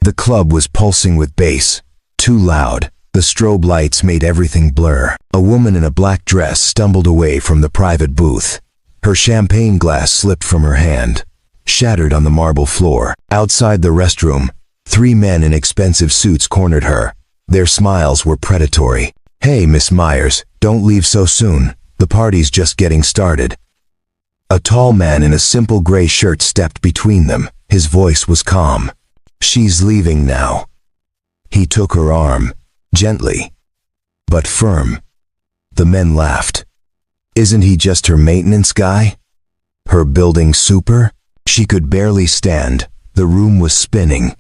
The club was pulsing with bass, too loud. The strobe lights made everything blur. A woman in a black dress stumbled away from the private booth. Her champagne glass slipped from her hand, shattered on the marble floor. Outside the restroom, 3 men in expensive suits cornered her. Their smiles were predatory. "Hey, Miss Myers, don't leave so soon. The party's just getting started." A tall man in a simple gray shirt stepped between them. His voice was calm. "She's leaving now." He took her arm, gently, but firm. The men laughed. Isn't he just her maintenance guy? Her building super? She could barely stand. The room was spinning.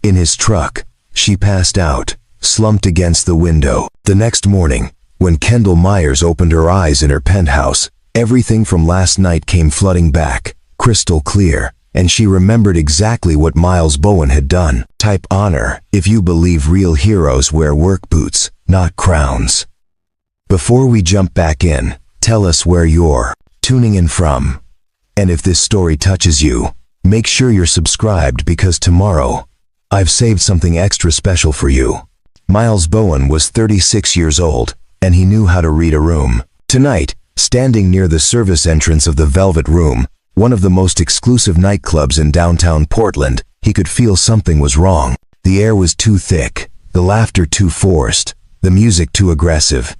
In his truck, she passed out, slumped against the window. The next morning, when Kendall Myers opened her eyes in her penthouse, everything from last night came flooding back, crystal clear, and she remembered exactly what Miles Bowen had done. Type honor if you believe real heroes wear work boots, not crowns. Before we jump back in, tell us where you're tuning in from. And if this story touches you, make sure you're subscribed because tomorrow, I've saved something extra special for you. Miles Bowen was 36 years old, and he knew how to read a room. Tonight, standing near the service entrance of the Velvet Room, one of the most exclusive nightclubs in downtown Portland, he could feel something was wrong. The air was too thick, the laughter too forced, the music too aggressive.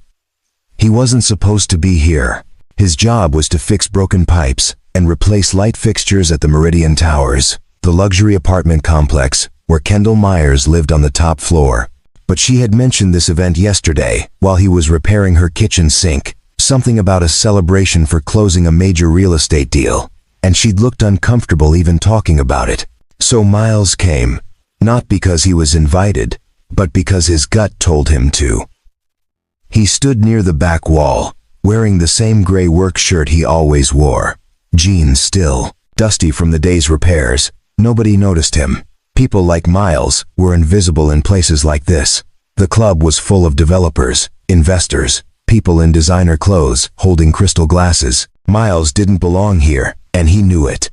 He wasn't supposed to be here. His job was to fix broken pipes and replace light fixtures at the Meridian Towers, the luxury apartment complex where Kendall Myers lived on the top floor. But she had mentioned this event yesterday while he was repairing her kitchen sink, something about a celebration for closing a major real estate deal, and she'd looked uncomfortable even talking about it. So Miles came, not because he was invited, but because his gut told him to. He stood near the back wall, wearing the same gray work shirt he always wore. Jeans still, dusty from the day's repairs. Nobody noticed him. People like Miles were invisible in places like this. The club was full of developers, investors, people in designer clothes holding crystal glasses. Miles didn't belong here, and he knew it.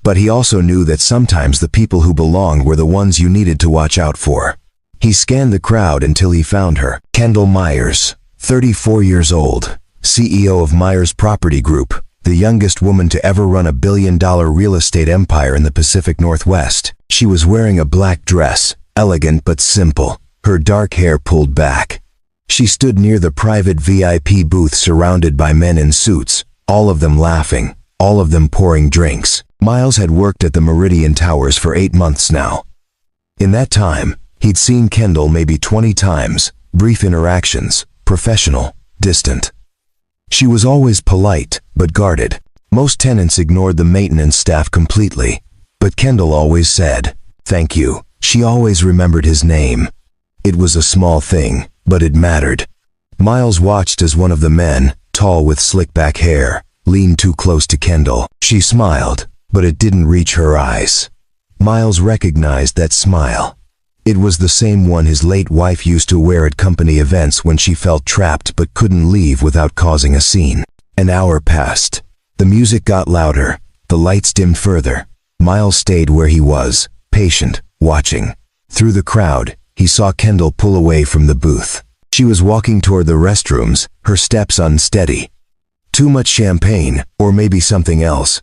But he also knew that sometimes the people who belonged were the ones you needed to watch out for. He scanned the crowd until he found her. Kendall Myers, 34 years old, CEO of Myers Property Group, the youngest woman to ever run a billion-dollar real estate empire in the Pacific Northwest. She was wearing a black dress, elegant but simple, her dark hair pulled back. She stood near the private VIP booth surrounded by men in suits, all of them laughing, all of them pouring drinks. Miles had worked at the Meridian Towers for 8 months now. In that time, he'd seen Kendall maybe 20 times, brief interactions, professional, distant. She was always polite, but guarded. Most tenants ignored the maintenance staff completely, but Kendall always said, "Thank you." She always remembered his name. It was a small thing, but it mattered. Miles watched as one of the men, tall with slick back hair, leaned too close to Kendall. She smiled, but it didn't reach her eyes. Miles recognized that smile. It was the same one his late wife used to wear at company events when she felt trapped but couldn't leave without causing a scene. An hour passed. The music got louder, the lights dimmed further. Miles stayed where he was, patient, watching. Through the crowd, he saw Kendall pull away from the booth. She was walking toward the restrooms, her steps unsteady. Too much champagne, or maybe something else.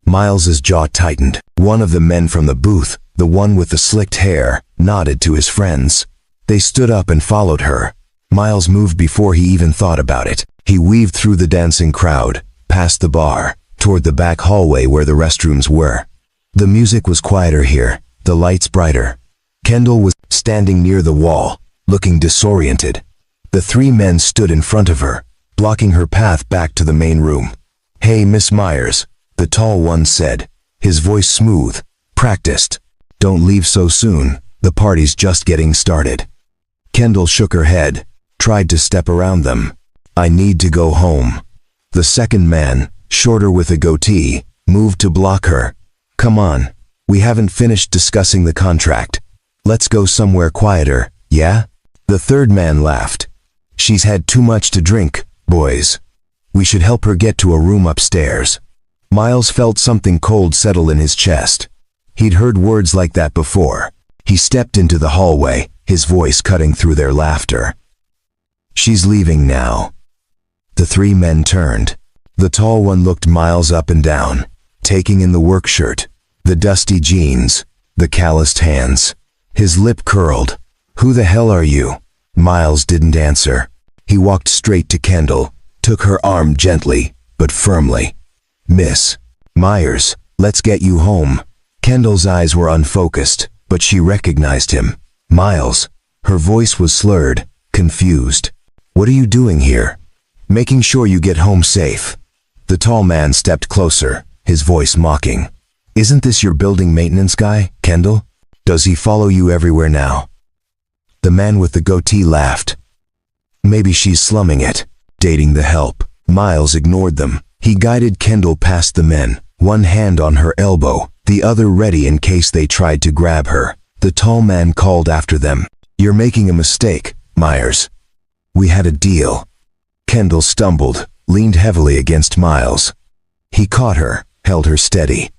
Miles's jaw tightened. One of the men from the booth, the one with the slicked hair, nodded to his friends. They stood up and followed her. Miles moved before he even thought about it. He weaved through the dancing crowd, past the bar, toward the back hallway where the restrooms were. The music was quieter here, the lights brighter. Kendall was standing near the wall, looking disoriented. The 3 men stood in front of her, blocking her path back to the main room. "Hey, Miss Myers," the tall one said, his voice smooth, practiced. "Don't leave so soon, the party's just getting started." Kendall shook her head, tried to step around them. "I need to go home." The second man, shorter with a goatee, moved to block her. "Come on, we haven't finished discussing the contract. Let's go somewhere quieter, yeah?" The third man laughed. "She's had too much to drink, boys. We should help her get to a room upstairs." Miles felt something cold settle in his chest. He'd heard words like that before. He stepped into the hallway, his voice cutting through their laughter. "She's leaving now." The three men turned. The tall one looked Miles up and down, taking in the work shirt, the dusty jeans, the calloused hands. His lip curled. "Who the hell are you?" Miles didn't answer. He walked straight to Kendall, took her arm gently, but firmly. "Miss Myers, let's get you home." Kendall's eyes were unfocused, but she recognized him. "Miles." Her voice was slurred, confused. "What are you doing here?" "Making sure you get home safe." The tall man stepped closer, his voice mocking. "Isn't this your building maintenance guy, Kendall? Does he follow you everywhere now?" The man with the goatee laughed. "Maybe she's slumming it, dating the help." Miles ignored them. He guided Kendall past the men, one hand on her elbow, the other ready in case they tried to grab her. The tall man called after them. "You're making a mistake, Myers. We had a deal." Kendall stumbled, leaned heavily against Miles. He caught her, held her steady.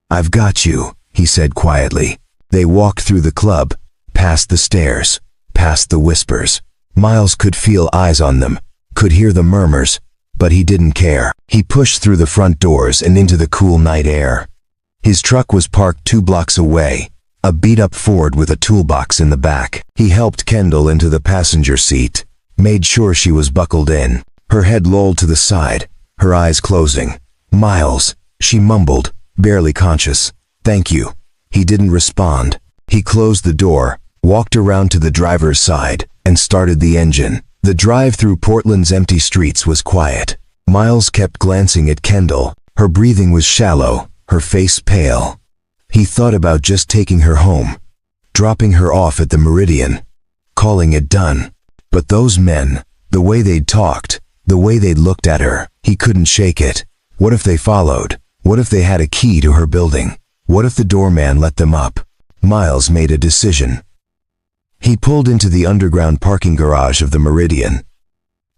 "I've got you," he said quietly. They walked through the club, past the stairs, past the whispers. Miles could feel eyes on them, could hear the murmurs, but he didn't care. He pushed through the front doors and into the cool night air. His truck was parked 2 blocks away, a beat-up Ford with a toolbox in the back. He helped Kendall into the passenger seat, made sure she was buckled in. Her head lolled to the side, her eyes closing. "Miles," she mumbled, barely conscious. "Thank you." He didn't respond. He closed the door, walked around to the driver's side, and started the engine. The drive through Portland's empty streets was quiet. Miles kept glancing at Kendall. Her breathing was shallow, her face pale. He thought about just taking her home, dropping her off at the Meridian, calling it done. But those men, the way they'd talked, the way they'd looked at her, he couldn't shake it. What if they followed? What if they had a key to her building? What if the doorman let them up? Miles made a decision. He pulled into the underground parking garage of the Meridian,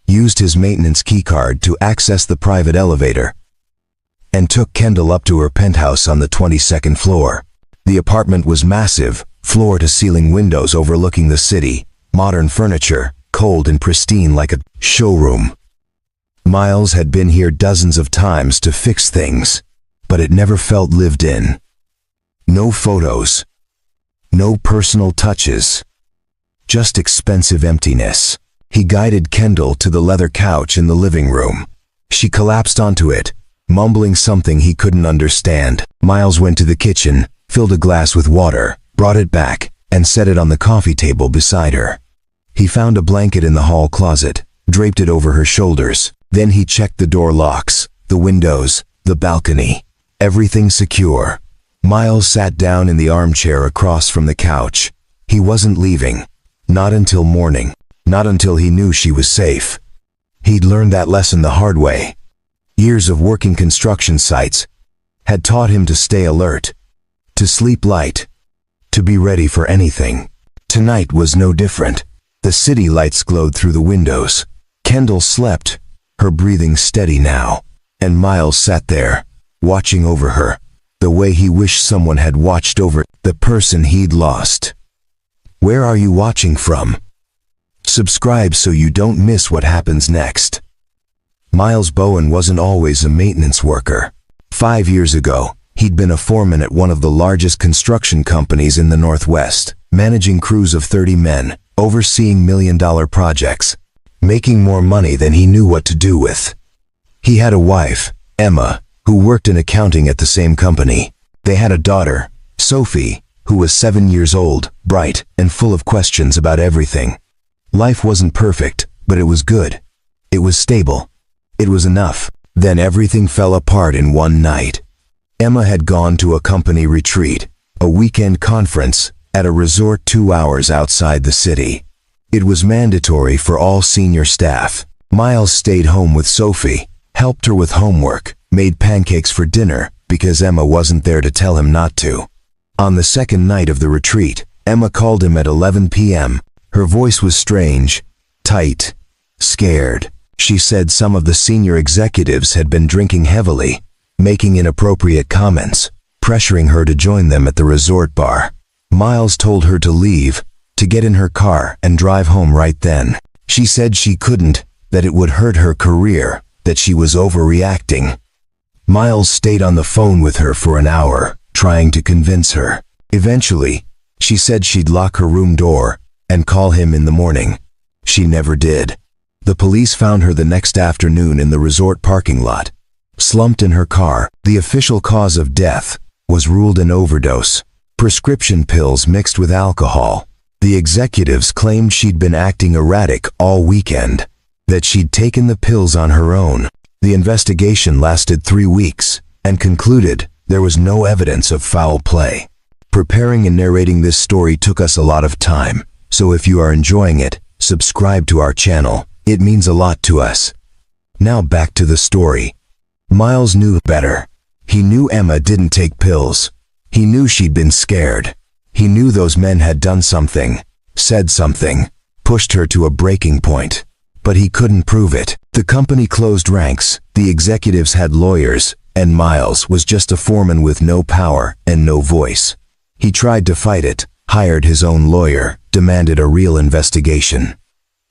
used his maintenance keycard to access the private elevator, and took Kendall up to her penthouse on the 22nd floor. The apartment was massive, floor-to-ceiling windows overlooking the city, modern furniture, cold and pristine like a showroom. Miles had been here dozens of times to fix things, but it never felt lived in. No photos, no personal touches, just expensive emptiness. He guided Kendall to the leather couch in the living room. She collapsed onto it, mumbling something he couldn't understand. Miles went to the kitchen, filled a glass with water, brought it back, and set it on the coffee table beside her. He found a blanket in the hall closet, draped it over her shoulders. Then he checked the door locks, the windows, the balcony. Everything secure. Miles sat down in the armchair across from the couch. He wasn't leaving. Not until morning. Not until he knew she was safe. He'd learned that lesson the hard way. Years of working construction sites had taught him to stay alert, to sleep light, to be ready for anything. Tonight was no different. The city lights glowed through the windows. Kendall slept, her breathing steady now, and Miles sat there, watching over her, the way he wished someone had watched over the person he'd lost. Where are you watching from? Subscribe so you don't miss what happens next. Miles Bowen wasn't always a maintenance worker. 5 years ago, he'd been a foreman at one of the largest construction companies in the Northwest, managing crews of 30 men, overseeing million-dollar projects, making more money than he knew what to do with. He had a wife, Emma, who worked in accounting at the same company. They had a daughter, Sophie, who was 7 years old, bright, and full of questions about everything. Life wasn't perfect, but it was good. It was stable. It was enough. Then everything fell apart in one night. Emma had gone to a company retreat, a weekend conference, at a resort 2 hours outside the city. It was mandatory for all senior staff. Miles stayed home with Sophie, helped her with homework, made pancakes for dinner because Emma wasn't there to tell him not to. On the second night of the retreat, Emma called him at 11 p.m. Her voice was strange, tight, scared. She said some of the senior executives had been drinking heavily, making inappropriate comments, pressuring her to join them at the resort bar. Miles told her to leave, to get in her car and drive home right then. She said she couldn't, that it would hurt her career, that she was overreacting. Miles stayed on the phone with her for an hour, trying to convince her. Eventually, she said she'd lock her room door and call him in the morning. She never did. The police found her the next afternoon in the resort parking lot, slumped in her car. The official cause of death was ruled an overdose. Prescription pills mixed with alcohol. The executives claimed she'd been acting erratic all weekend, that she'd taken the pills on her own. The investigation lasted 3 weeks and concluded there was no evidence of foul play. Preparing and narrating this story took us a lot of time, so if you are enjoying it, subscribe to our channel. It means a lot to us. Now back to the story. Miles knew better. He knew Emma didn't take pills. He knew she'd been scared. He knew those men had done something, said something, pushed her to a breaking point. But he couldn't prove it. The company closed ranks, the executives had lawyers, and Miles was just a foreman with no power and no voice. He tried to fight it, hired his own lawyer, demanded a real investigation.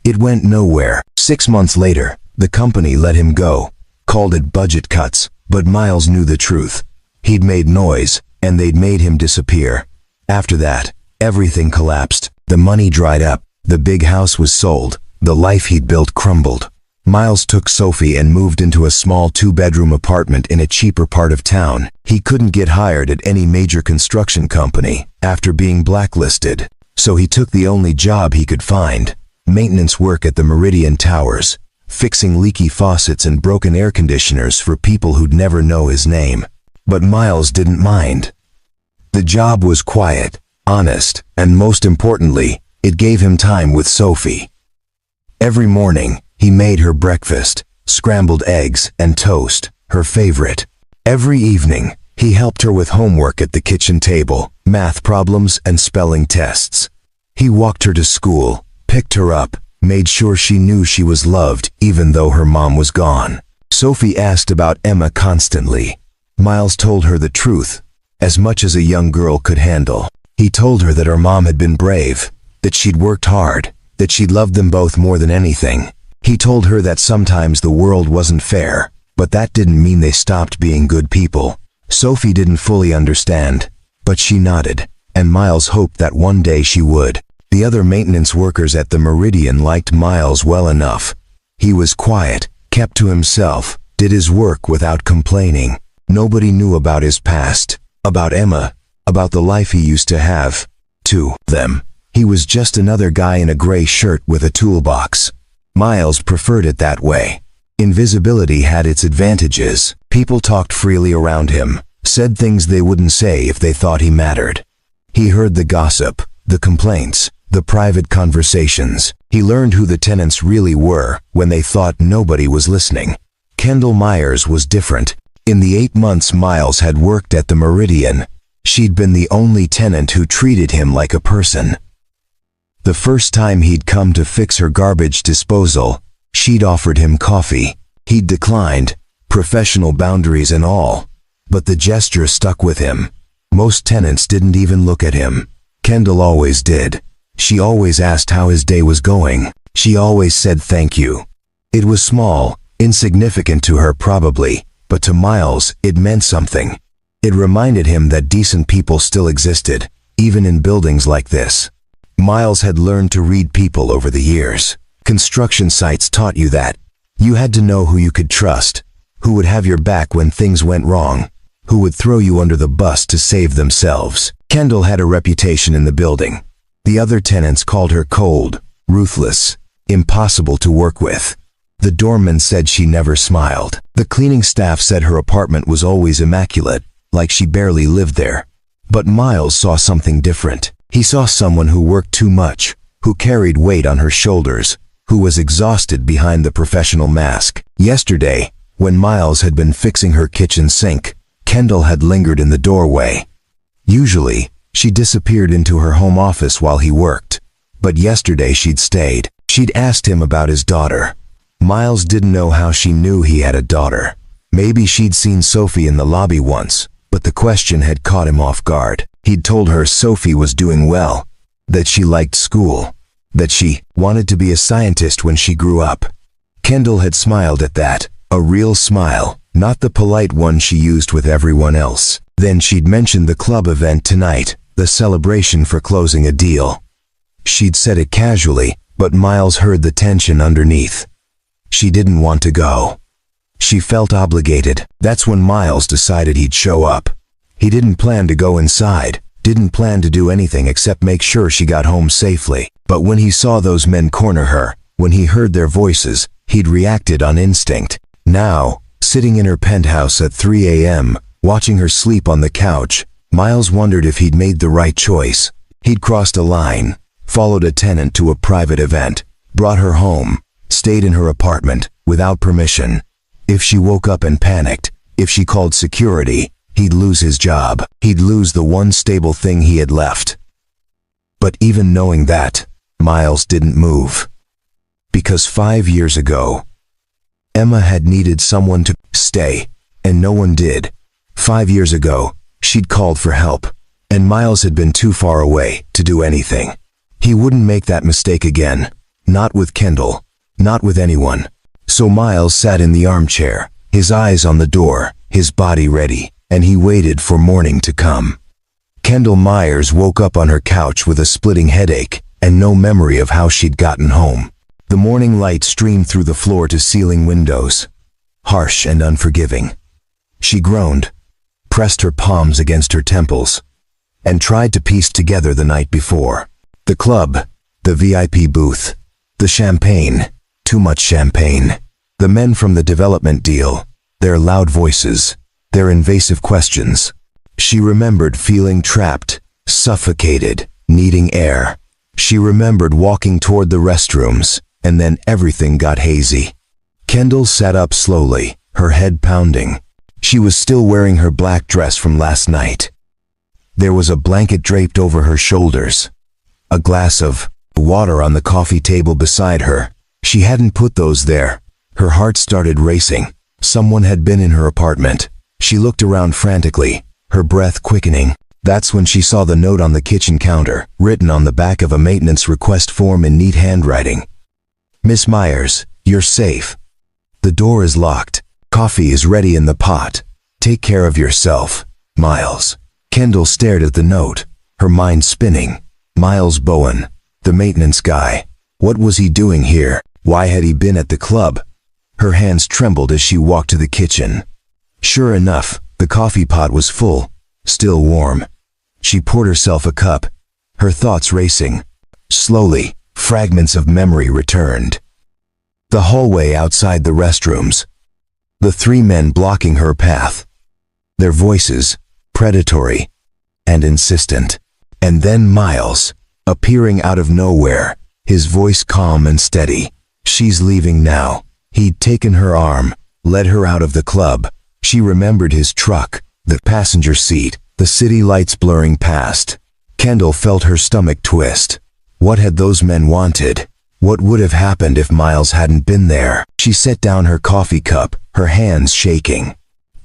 It went nowhere. 6 months later, the company let him go, called it budget cuts, but Miles knew the truth. He'd made noise, and they'd made him disappear. After that, everything collapsed. The money dried up, the big house was sold, the life he'd built crumbled. Miles took Sophie and moved into a small 2-bedroom apartment in a cheaper part of town. He couldn't get hired at any major construction company after being blacklisted, so he took the only job he could find, maintenance work at the Meridian Towers, fixing leaky faucets and broken air conditioners for people who'd never know his name. But Miles didn't mind. The job was quiet, honest, and most importantly, it gave him time with Sophie. Every morning, he made her breakfast, scrambled eggs and toast, her favorite. Every evening, he helped her with homework at the kitchen table, math problems and spelling tests. He walked her to school, picked her up, made sure she knew she was loved even though her mom was gone. Sophie asked about Emma constantly. Miles told her the truth, as much as a young girl could handle. He told her that her mom had been brave, that she'd worked hard, that she'd loved them both more than anything. He told her that sometimes the world wasn't fair, but that didn't mean they stopped being good people. Sophie didn't fully understand, but she nodded, and Miles hoped that one day she would. The other maintenance workers at the Meridian liked Miles well enough. He was quiet, kept to himself, did his work without complaining. Nobody knew about his past, about Emma, about the life he used to have. To them, he was just another guy in a gray shirt with a toolbox. Miles preferred it that way. Invisibility had its advantages. People talked freely around him, said things they wouldn't say if they thought he mattered. He heard the gossip, the complaints, the private conversations. He learned who the tenants really were when they thought nobody was listening. Kendall Myers was different. In the 8 months Miles had worked at the Meridian, she'd been the only tenant who treated him like a person. The first time he'd come to fix her garbage disposal, she'd offered him coffee. He'd declined, professional boundaries and all. But the gesture stuck with him. Most tenants didn't even look at him. Kendall always did. She always asked how his day was going. She always said thank you. It was small, insignificant to her probably, but to Miles, it meant something. It reminded him that decent people still existed, even in buildings like this. Miles had learned to read people over the years. Construction sites taught you that. You had to know who you could trust, who would have your back when things went wrong, who would throw you under the bus to save themselves. Kendall had a reputation in the building. The other tenants called her cold, ruthless, impossible to work with. The doorman said she never smiled. The cleaning staff said her apartment was always immaculate, like she barely lived there. But Miles saw something different. He saw someone who worked too much, who carried weight on her shoulders, who was exhausted behind the professional mask. Yesterday, when Miles had been fixing her kitchen sink, Kendall had lingered in the doorway. Usually, she disappeared into her home office while he worked. But yesterday she'd stayed. She'd asked him about his daughter. Miles didn't know how she knew he had a daughter. Maybe she'd seen Sophie in the lobby once, but the question had caught him off guard. He'd told her Sophie was doing well, that she liked school, that she wanted to be a scientist when she grew up. Kendall had smiled at that, a real smile, not the polite one she used with everyone else. Then she'd mentioned the club event tonight, the celebration for closing a deal. She'd said it casually, but Miles heard the tension underneath. She didn't want to go. She felt obligated. That's when Miles decided he'd show up. He didn't plan to go inside, didn't plan to do anything except make sure she got home safely. But when he saw those men corner her, when he heard their voices, he'd reacted on instinct. Now, sitting in her penthouse at 3 a.m., watching her sleep on the couch, Miles wondered if he'd made the right choice. He'd crossed a line, followed a tenant to a private event, brought her home, stayed in her apartment, without permission. If she woke up and panicked, if she called security, he'd lose his job. He'd lose the one stable thing he had left. But even knowing that, Miles didn't move. Because 5 years ago, Emma had needed someone to stay, and no one did. 5 years ago, she'd called for help, and Miles had been too far away to do anything. He wouldn't make that mistake again. Not with Kendall. Not with anyone. So Miles sat in the armchair, his eyes on the door, his body ready, and he waited for morning to come. Kendall Myers woke up on her couch with a splitting headache and no memory of how she'd gotten home. The morning light streamed through the floor-to-ceiling windows, harsh and unforgiving. She groaned, pressed her palms against her temples, and tried to piece together the night before. The club, the VIP booth, the champagne, too much champagne, the men from the development deal, their loud voices, their invasive questions. She remembered feeling trapped, suffocated, needing air. She remembered walking toward the restrooms, and then everything got hazy. Kendall sat up slowly, her head pounding. She was still wearing her black dress from last night. There was a blanket draped over her shoulders. A glass of water on the coffee table beside her. She hadn't put those there. Her heart started racing. Someone had been in her apartment. She looked around frantically, her breath quickening. That's when she saw the note on the kitchen counter, written on the back of a maintenance request form in neat handwriting. Miss Myers, you're safe. The door is locked. Coffee is ready in the pot. Take care of yourself, Miles. Kendall stared at the note, her mind spinning. Miles Bowen, the maintenance guy. What was he doing here? Why had he been at the club? Her hands trembled as she walked to the kitchen. Sure enough, the coffee pot was full, still warm. She poured herself a cup, her thoughts racing. Slowly, fragments of memory returned. The hallway outside the restrooms. The 3 men blocking her path. Their voices, predatory and insistent. And then Miles, appearing out of nowhere, his voice calm and steady. She's leaving now. He'd taken her arm, led her out of the club. She remembered his truck, the passenger seat, the city lights blurring past. Kendall felt her stomach twist. What had those men wanted? What would have happened if Miles hadn't been there? She set down her coffee cup, her hands shaking.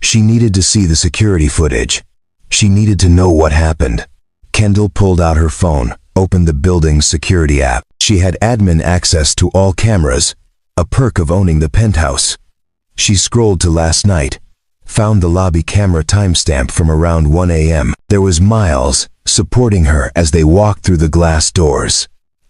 She needed to see the security footage. She needed to know what happened. Kendall pulled out her phone, opened the building's security app. She had admin access to all cameras, a perk of owning the penthouse. She scrolled to last night, found the lobby camera timestamp from around 1 a.m. There was Miles, supporting her as they walked through the glass doors.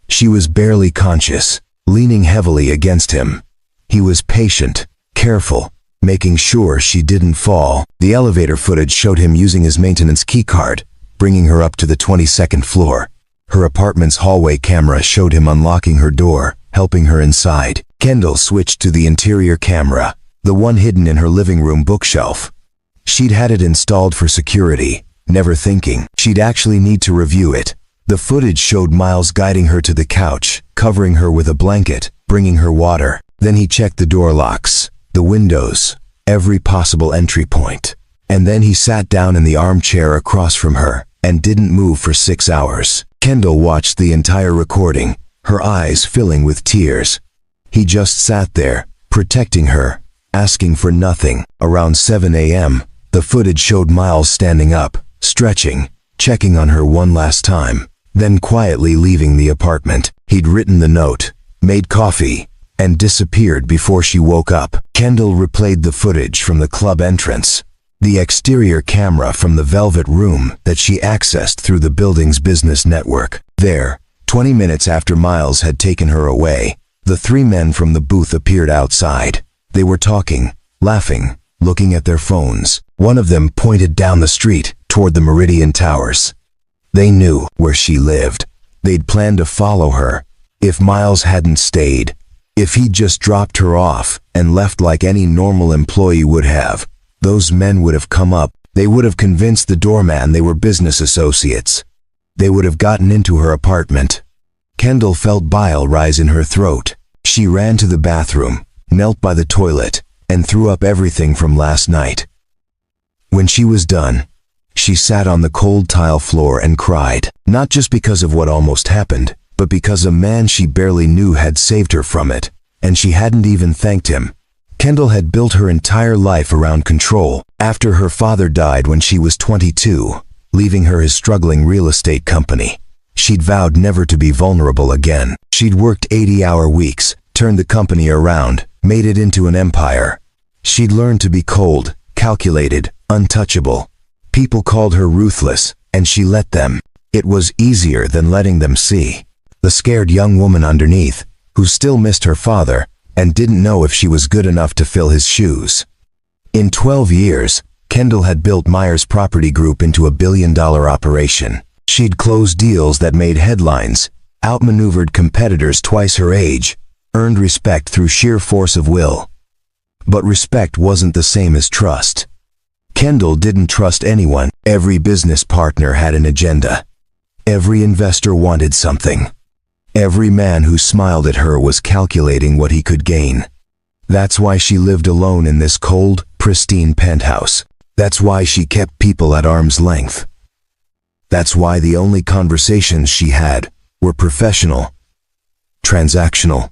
She was barely conscious, leaning heavily against him. He was patient, careful, making sure she didn't fall. The elevator footage showed him using his maintenance keycard, bringing her up to the 22nd floor. Her apartment's hallway camera showed him unlocking her door, helping her inside. Kendall switched to the interior camera, the one hidden in her living room bookshelf. She'd had it installed for security, never thinking she'd actually need to review it. The footage showed Miles guiding her to the couch, covering her with a blanket, bringing her water. Then he checked the door locks, the windows, every possible entry point. And then he sat down in the armchair across from her and didn't move for 6 hours. Kendall watched the entire recording, her eyes filling with tears. He just sat there, protecting her, asking for nothing. Around 7 a.m., the footage showed Miles standing up, stretching, checking on her one last time, then quietly leaving the apartment. He'd written the note, made coffee, and disappeared before she woke up. Kendall replayed the footage from the club entrance, the exterior camera from the Velvet Room that she accessed through the building's business network. There, 20 minutes after Miles had taken her away, the three men from the booth appeared outside. They were talking, laughing, looking at their phones. One of them pointed down the street toward the Meridian Towers. They knew where she lived. They'd planned to follow her. If Miles hadn't stayed, if he'd just dropped her off and left like any normal employee would have, those men would have come up. They would have convinced the doorman they were business associates. They would have gotten into her apartment. Kendall felt bile rise in her throat. She ran to the bathroom, knelt by the toilet, and threw up everything from last night. When she was done, she sat on the cold tile floor and cried, not just because of what almost happened, but because a man she barely knew had saved her from it, and she hadn't even thanked him. Kendall had built her entire life around control. After her father died when she was 22, leaving her his struggling real estate company, she'd vowed never to be vulnerable again. She'd worked 80-hour weeks, turned the company around, made it into an empire. She'd learned to be cold, calculated, untouchable. People called her ruthless, and she let them. It was easier than letting them see. The scared young woman underneath, who still missed her father and didn't know if she was good enough to fill his shoes. In 12 years, Kendall had built Myers Property Group into a billion-dollar operation. She'd closed deals that made headlines, outmaneuvered competitors twice her age, earned respect through sheer force of will. But respect wasn't the same as trust. Kendall didn't trust anyone. Every business partner had an agenda. Every investor wanted something. Every man who smiled at her was calculating what he could gain. That's why she lived alone in this cold, pristine penthouse. That's why she kept people at arm's length. That's why the only conversations she had were professional, transactional,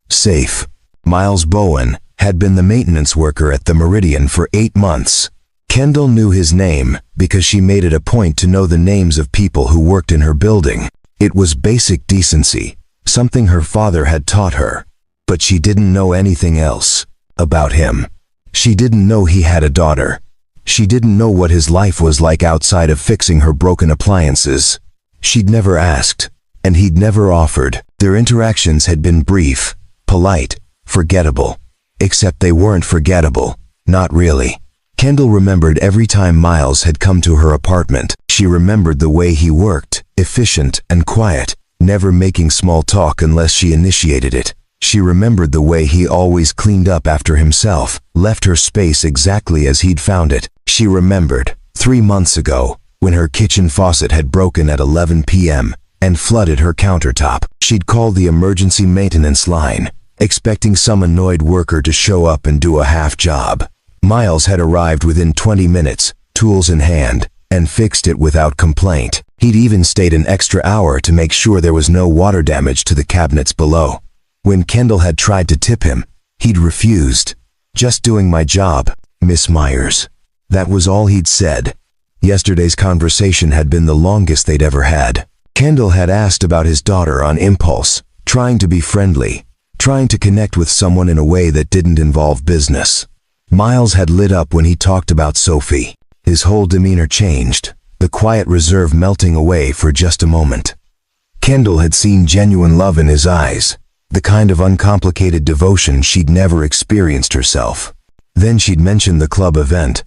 safe. Miles Bowen had been the maintenance worker at the Meridian for 8 months. Kendall knew his name because she made it a point to know the names of people who worked in her building. It was basic decency, something her father had taught her. But she didn't know anything else about him. She didn't know he had a daughter. She didn't know what his life was like outside of fixing her broken appliances. She'd never asked, and he'd never offered. Their interactions had been brief, polite, forgettable. Except they weren't forgettable, not really. Kendall remembered every time Miles had come to her apartment. She remembered the way he worked, efficient and quiet, never making small talk unless she initiated it. She remembered the way he always cleaned up after himself, left her space exactly as he'd found it. She remembered, 3 months ago, when her kitchen faucet had broken at 11 p.m. and flooded her countertop. She'd called the emergency maintenance line, expecting some annoyed worker to show up and do a half job. Miles had arrived within 20 minutes, tools in hand, and fixed it without complaint. He'd even stayed an extra hour to make sure there was no water damage to the cabinets below. When Kendall had tried to tip him, he'd refused. "Just doing my job, Miss Myers." That was all he'd said. Yesterday's conversation had been the longest they'd ever had. Kendall had asked about his daughter on impulse, trying to be friendly, trying to connect with someone in a way that didn't involve business. Miles had lit up when he talked about Sophie. His whole demeanor changed, the quiet reserve melting away for just a moment. Kendall had seen genuine love in his eyes, the kind of uncomplicated devotion she'd never experienced herself. Then she'd mentioned the club event,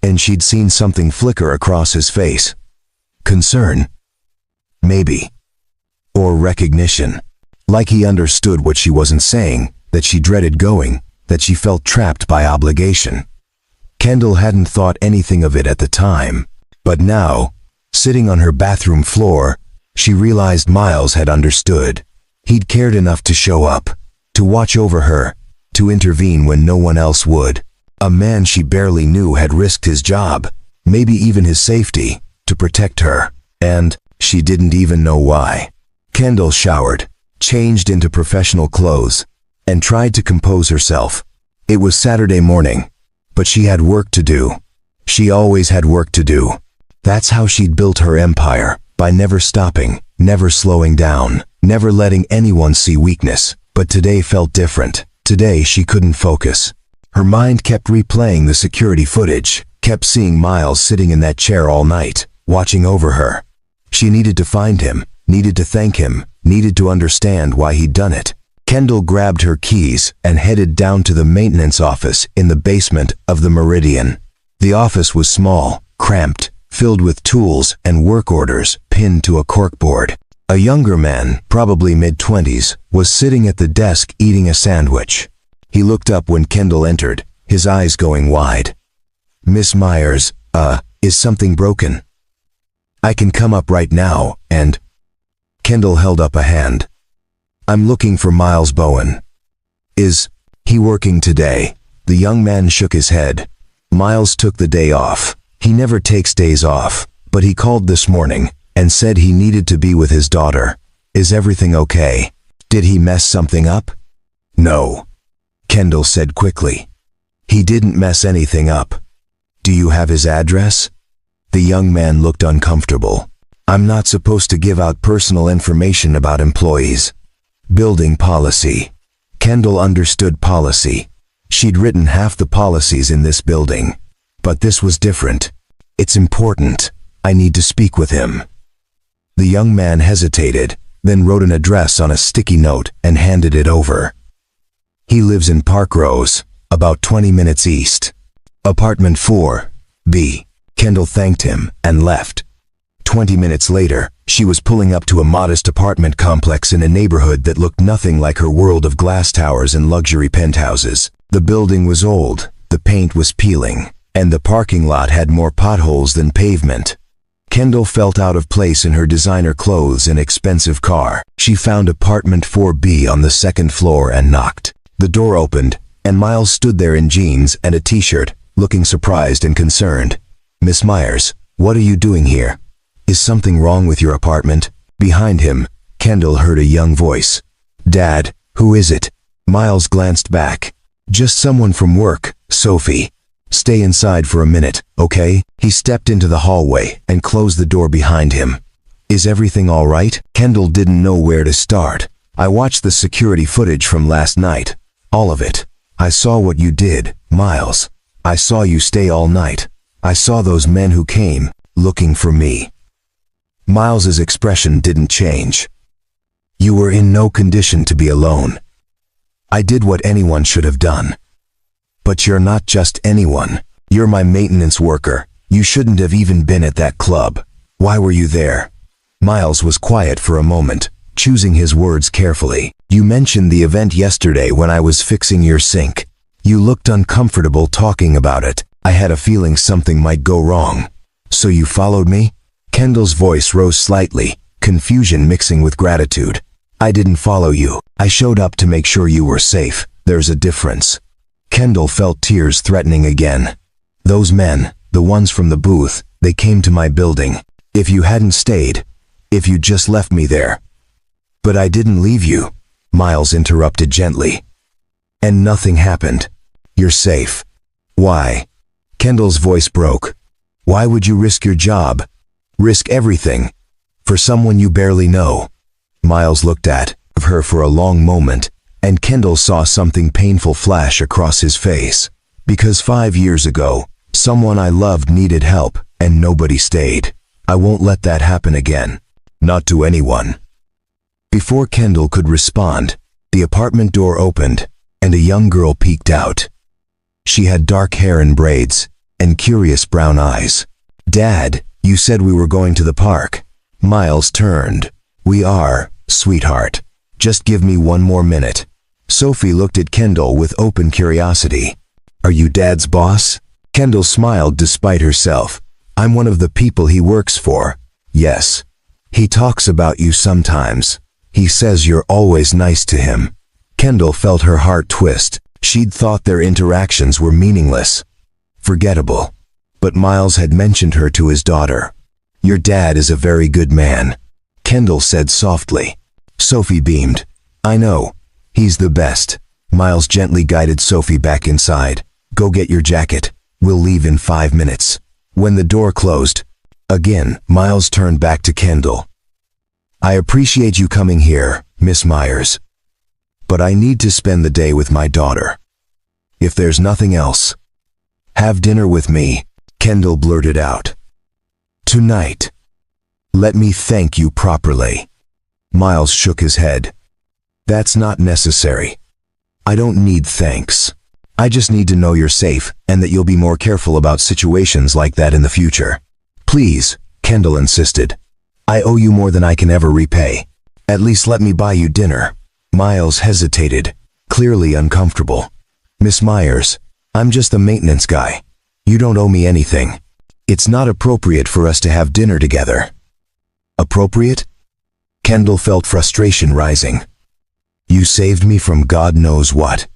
and she'd seen something flicker across his face. Concern. Maybe. Or recognition. Like he understood what she wasn't saying, that she dreaded going, that she felt trapped by obligation. Kendall hadn't thought anything of it at the time, but now, sitting on her bathroom floor, she realized Miles had understood. He'd cared enough to show up, to watch over her, to intervene when no one else would. A man she barely knew had risked his job, maybe even his safety, to protect her, and she didn't even know why. Kendall showered, changed into professional clothes, and tried to compose herself. It was Saturday morning, but she had work to do. She always had work to do. That's how she'd built her empire, by never stopping, never slowing down, never letting anyone see weakness. But today felt different. Today she couldn't focus. Her mind kept replaying the security footage, kept seeing Miles sitting in that chair all night, watching over her. She needed to find him, needed to thank him, needed to understand why he'd done it. Kendall grabbed her keys and headed down to the maintenance office in the basement of the Meridian. The office was small, cramped, filled with tools and work orders pinned to a corkboard. A younger man, probably mid-20s, was sitting at the desk eating a sandwich. He looked up when Kendall entered, his eyes going wide. "Miss Myers, is something broken? I can come up right now, and..." Kendall held up a hand. "I'm looking for Miles Bowen. Is he working today?" The young man shook his head. Miles took the day off. He never takes days off, but he called this morning and said he needed to be with his daughter. "Is everything okay? Did he mess something up?" "No," Kendall said quickly. "He didn't mess anything up. Do you have his address?" The young man looked uncomfortable. "I'm not supposed to give out personal information about employees." Building policy. Kendall understood policy. She'd written half the policies in this building. But this was different. "It's important. I need to speak with him." The young man hesitated, then wrote an address on a sticky note and handed it over. "He lives in Park Rose, about 20 minutes east. Apartment 4B. Kendall thanked him and left. 20 minutes later, she was pulling up to a modest apartment complex in a neighborhood that looked nothing like her world of glass towers and luxury penthouses. The building was old, the paint was peeling, and the parking lot had more potholes than pavement. Kendall felt out of place in her designer clothes and expensive car. She found apartment 4B on the second floor and knocked. The door opened, and Miles stood there in jeans and a t-shirt, looking surprised and concerned. "Miss Myers, what are you doing here? Is something wrong with your apartment?" Behind him, Kendall heard a young voice. "Dad, who is it?" Miles glanced back. "Just someone from work, Sophie. Stay inside for a minute, okay?" He stepped into the hallway and closed the door behind him. "Is everything all right?" Kendall didn't know where to start. "I watched the security footage from last night. All of it. I saw what you did, Miles. I saw you stay all night. I saw those men who came, looking for me." Miles's expression didn't change. "You were in no condition to be alone. I did what anyone should have done. But you're not just anyone. You're my maintenance worker. You shouldn't have even been at that club. Why were you there?" Miles was quiet for a moment, choosing his words carefully. "You mentioned the event yesterday when I was fixing your sink. You looked uncomfortable talking about it. I had a feeling something might go wrong. So you followed me?" Kendall's voice rose slightly, confusion mixing with gratitude. "I didn't follow you. I showed up to make sure you were safe. There's a difference." Kendall felt tears threatening again. "Those men, the ones from the booth, they came to my building. If you hadn't stayed, if you just left me there." "But I didn't leave you," Miles interrupted gently. "And nothing happened. You're safe. Why?" Kendall's voice broke. "Why would you risk your job? Risk everything? For someone you barely know?" Miles looked at her for a long moment, and Kendall saw something painful flash across his face. "Because 5 years ago, someone I loved needed help, and nobody stayed. I won't let that happen again. Not to anyone." Before Kendall could respond, the apartment door opened, and a young girl peeked out. She had dark hair and braids, and curious brown eyes. "Dad, you said we were going to the park." Miles turned. "We are, sweetheart. Just give me one more minute." Sophie looked at Kendall with open curiosity. "Are you Dad's boss?" Kendall smiled despite herself. "I'm one of the people he works for. Yes. He talks about you sometimes. He says you're always nice to him." Kendall felt her heart twist. She'd thought their interactions were meaningless, forgettable. But Miles had mentioned her to his daughter. "Your dad is a very good man," Kendall said softly. Sophie beamed. "I know. He's the best." Miles gently guided Sophie back inside. "Go get your jacket. We'll leave in 5 minutes." When the door closed, Again, Miles turned back to Kendall. I appreciate you coming here, Miss Myers. But I need to spend the day with my daughter. If there's nothing else, have dinner with me, Kendall blurted out. Tonight. Let me thank you properly. Miles shook his head. That's not necessary. I don't need thanks. I just need to know you're safe and that you'll be more careful about situations like that in the future. Please, Kendall insisted. I owe you more than I can ever repay. At least let me buy you dinner. Miles hesitated, clearly uncomfortable. Miss Myers, I'm just the maintenance guy. You don't owe me anything. It's not appropriate for us to have dinner together. Appropriate? Kendall felt frustration rising. You saved me from God knows what.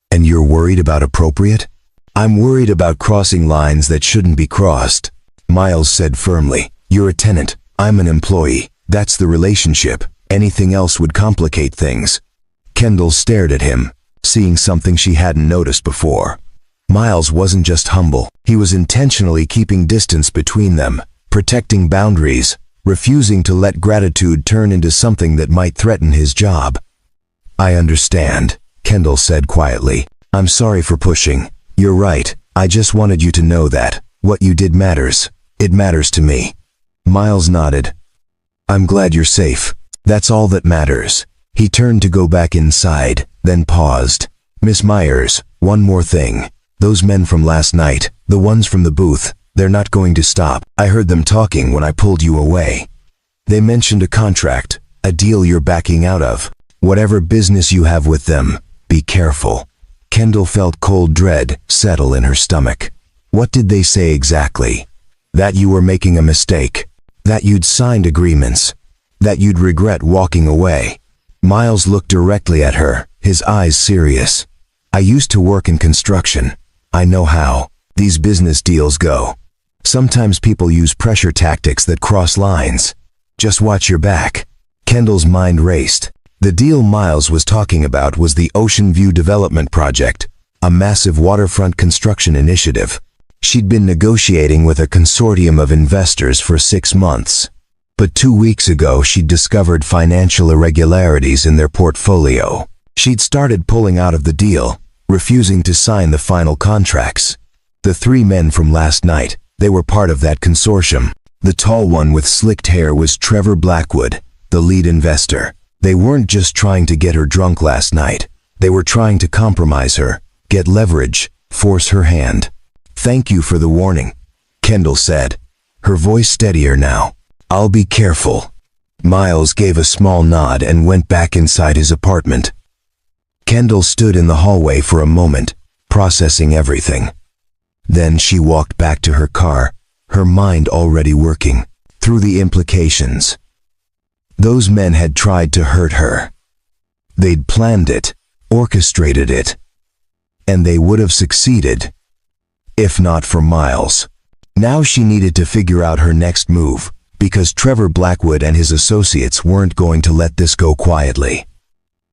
And you're worried about appropriate? I'm worried about crossing lines that shouldn't be crossed, Miles said firmly. You're a tenant, I'm an employee. That's the relationship. Anything else would complicate things. Kendall stared at him, seeing something she hadn't noticed before. Miles wasn't just humble, he was intentionally keeping distance between them, protecting boundaries, refusing to let gratitude turn into something that might threaten his job. I understand, Kendall said quietly. I'm sorry for pushing. You're right, I just wanted you to know that what you did matters. It matters to me. Miles nodded. I'm glad you're safe. That's all that matters. He turned to go back inside, then paused. Miss Myers, one more thing. Those men from last night, the ones from the booth, they're not going to stop. I heard them talking when I pulled you away. They mentioned a contract, a deal you're backing out of. Whatever business you have with them, be careful. Kendall felt cold dread settle in her stomach. What did they say exactly? That you were making a mistake. That you'd signed agreements. That you'd regret walking away. Miles looked directly at her, his eyes serious. I used to work in construction. I know how these business deals go. Sometimes people use pressure tactics that cross lines. Just watch your back. Kendall's mind raced. The deal Miles was talking about was the Ocean View Development Project, a massive waterfront construction initiative. She'd been negotiating with a consortium of investors for 6 months. But 2 weeks ago she'd discovered financial irregularities in their portfolio. She'd started pulling out of the deal, refusing to sign the final contracts. The 3 men from last night, they were part of that consortium. The tall one with slicked hair was Trevor Blackwood, the lead investor. They weren't just trying to get her drunk last night. They were trying to compromise her, get leverage, force her hand. Thank you for the warning, Kendall said, her voice steadier now. I'll be careful. Miles gave a small nod and went back inside his apartment. Kendall stood in the hallway for a moment, processing everything. Then she walked back to her car, her mind already working through the implications. Those men had tried to hurt her. They'd planned it, orchestrated it. And they would have succeeded, if not for Miles. Now she needed to figure out her next move, because Trevor Blackwood and his associates weren't going to let this go quietly.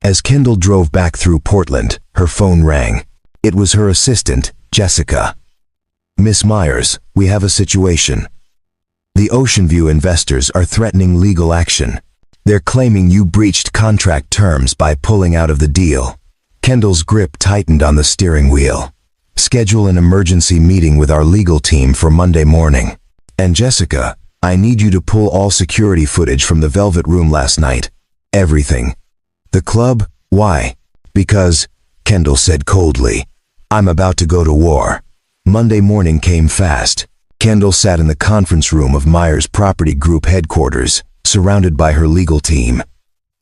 As Kendall drove back through Portland, her phone rang. It was her assistant, Jessica. Miss Myers, we have a situation. The Ocean View investors are threatening legal action. They're claiming you breached contract terms by pulling out of the deal. Kendall's grip tightened on the steering wheel. Schedule an emergency meeting with our legal team for Monday morning. And Jessica, I need you to pull all security footage from the Velvet Room last night. Everything. The club? Why? Because, Kendall said coldly, I'm about to go to war. Monday morning came fast. Kendall sat in the conference room of Myers Property Group headquarters, surrounded by her legal team.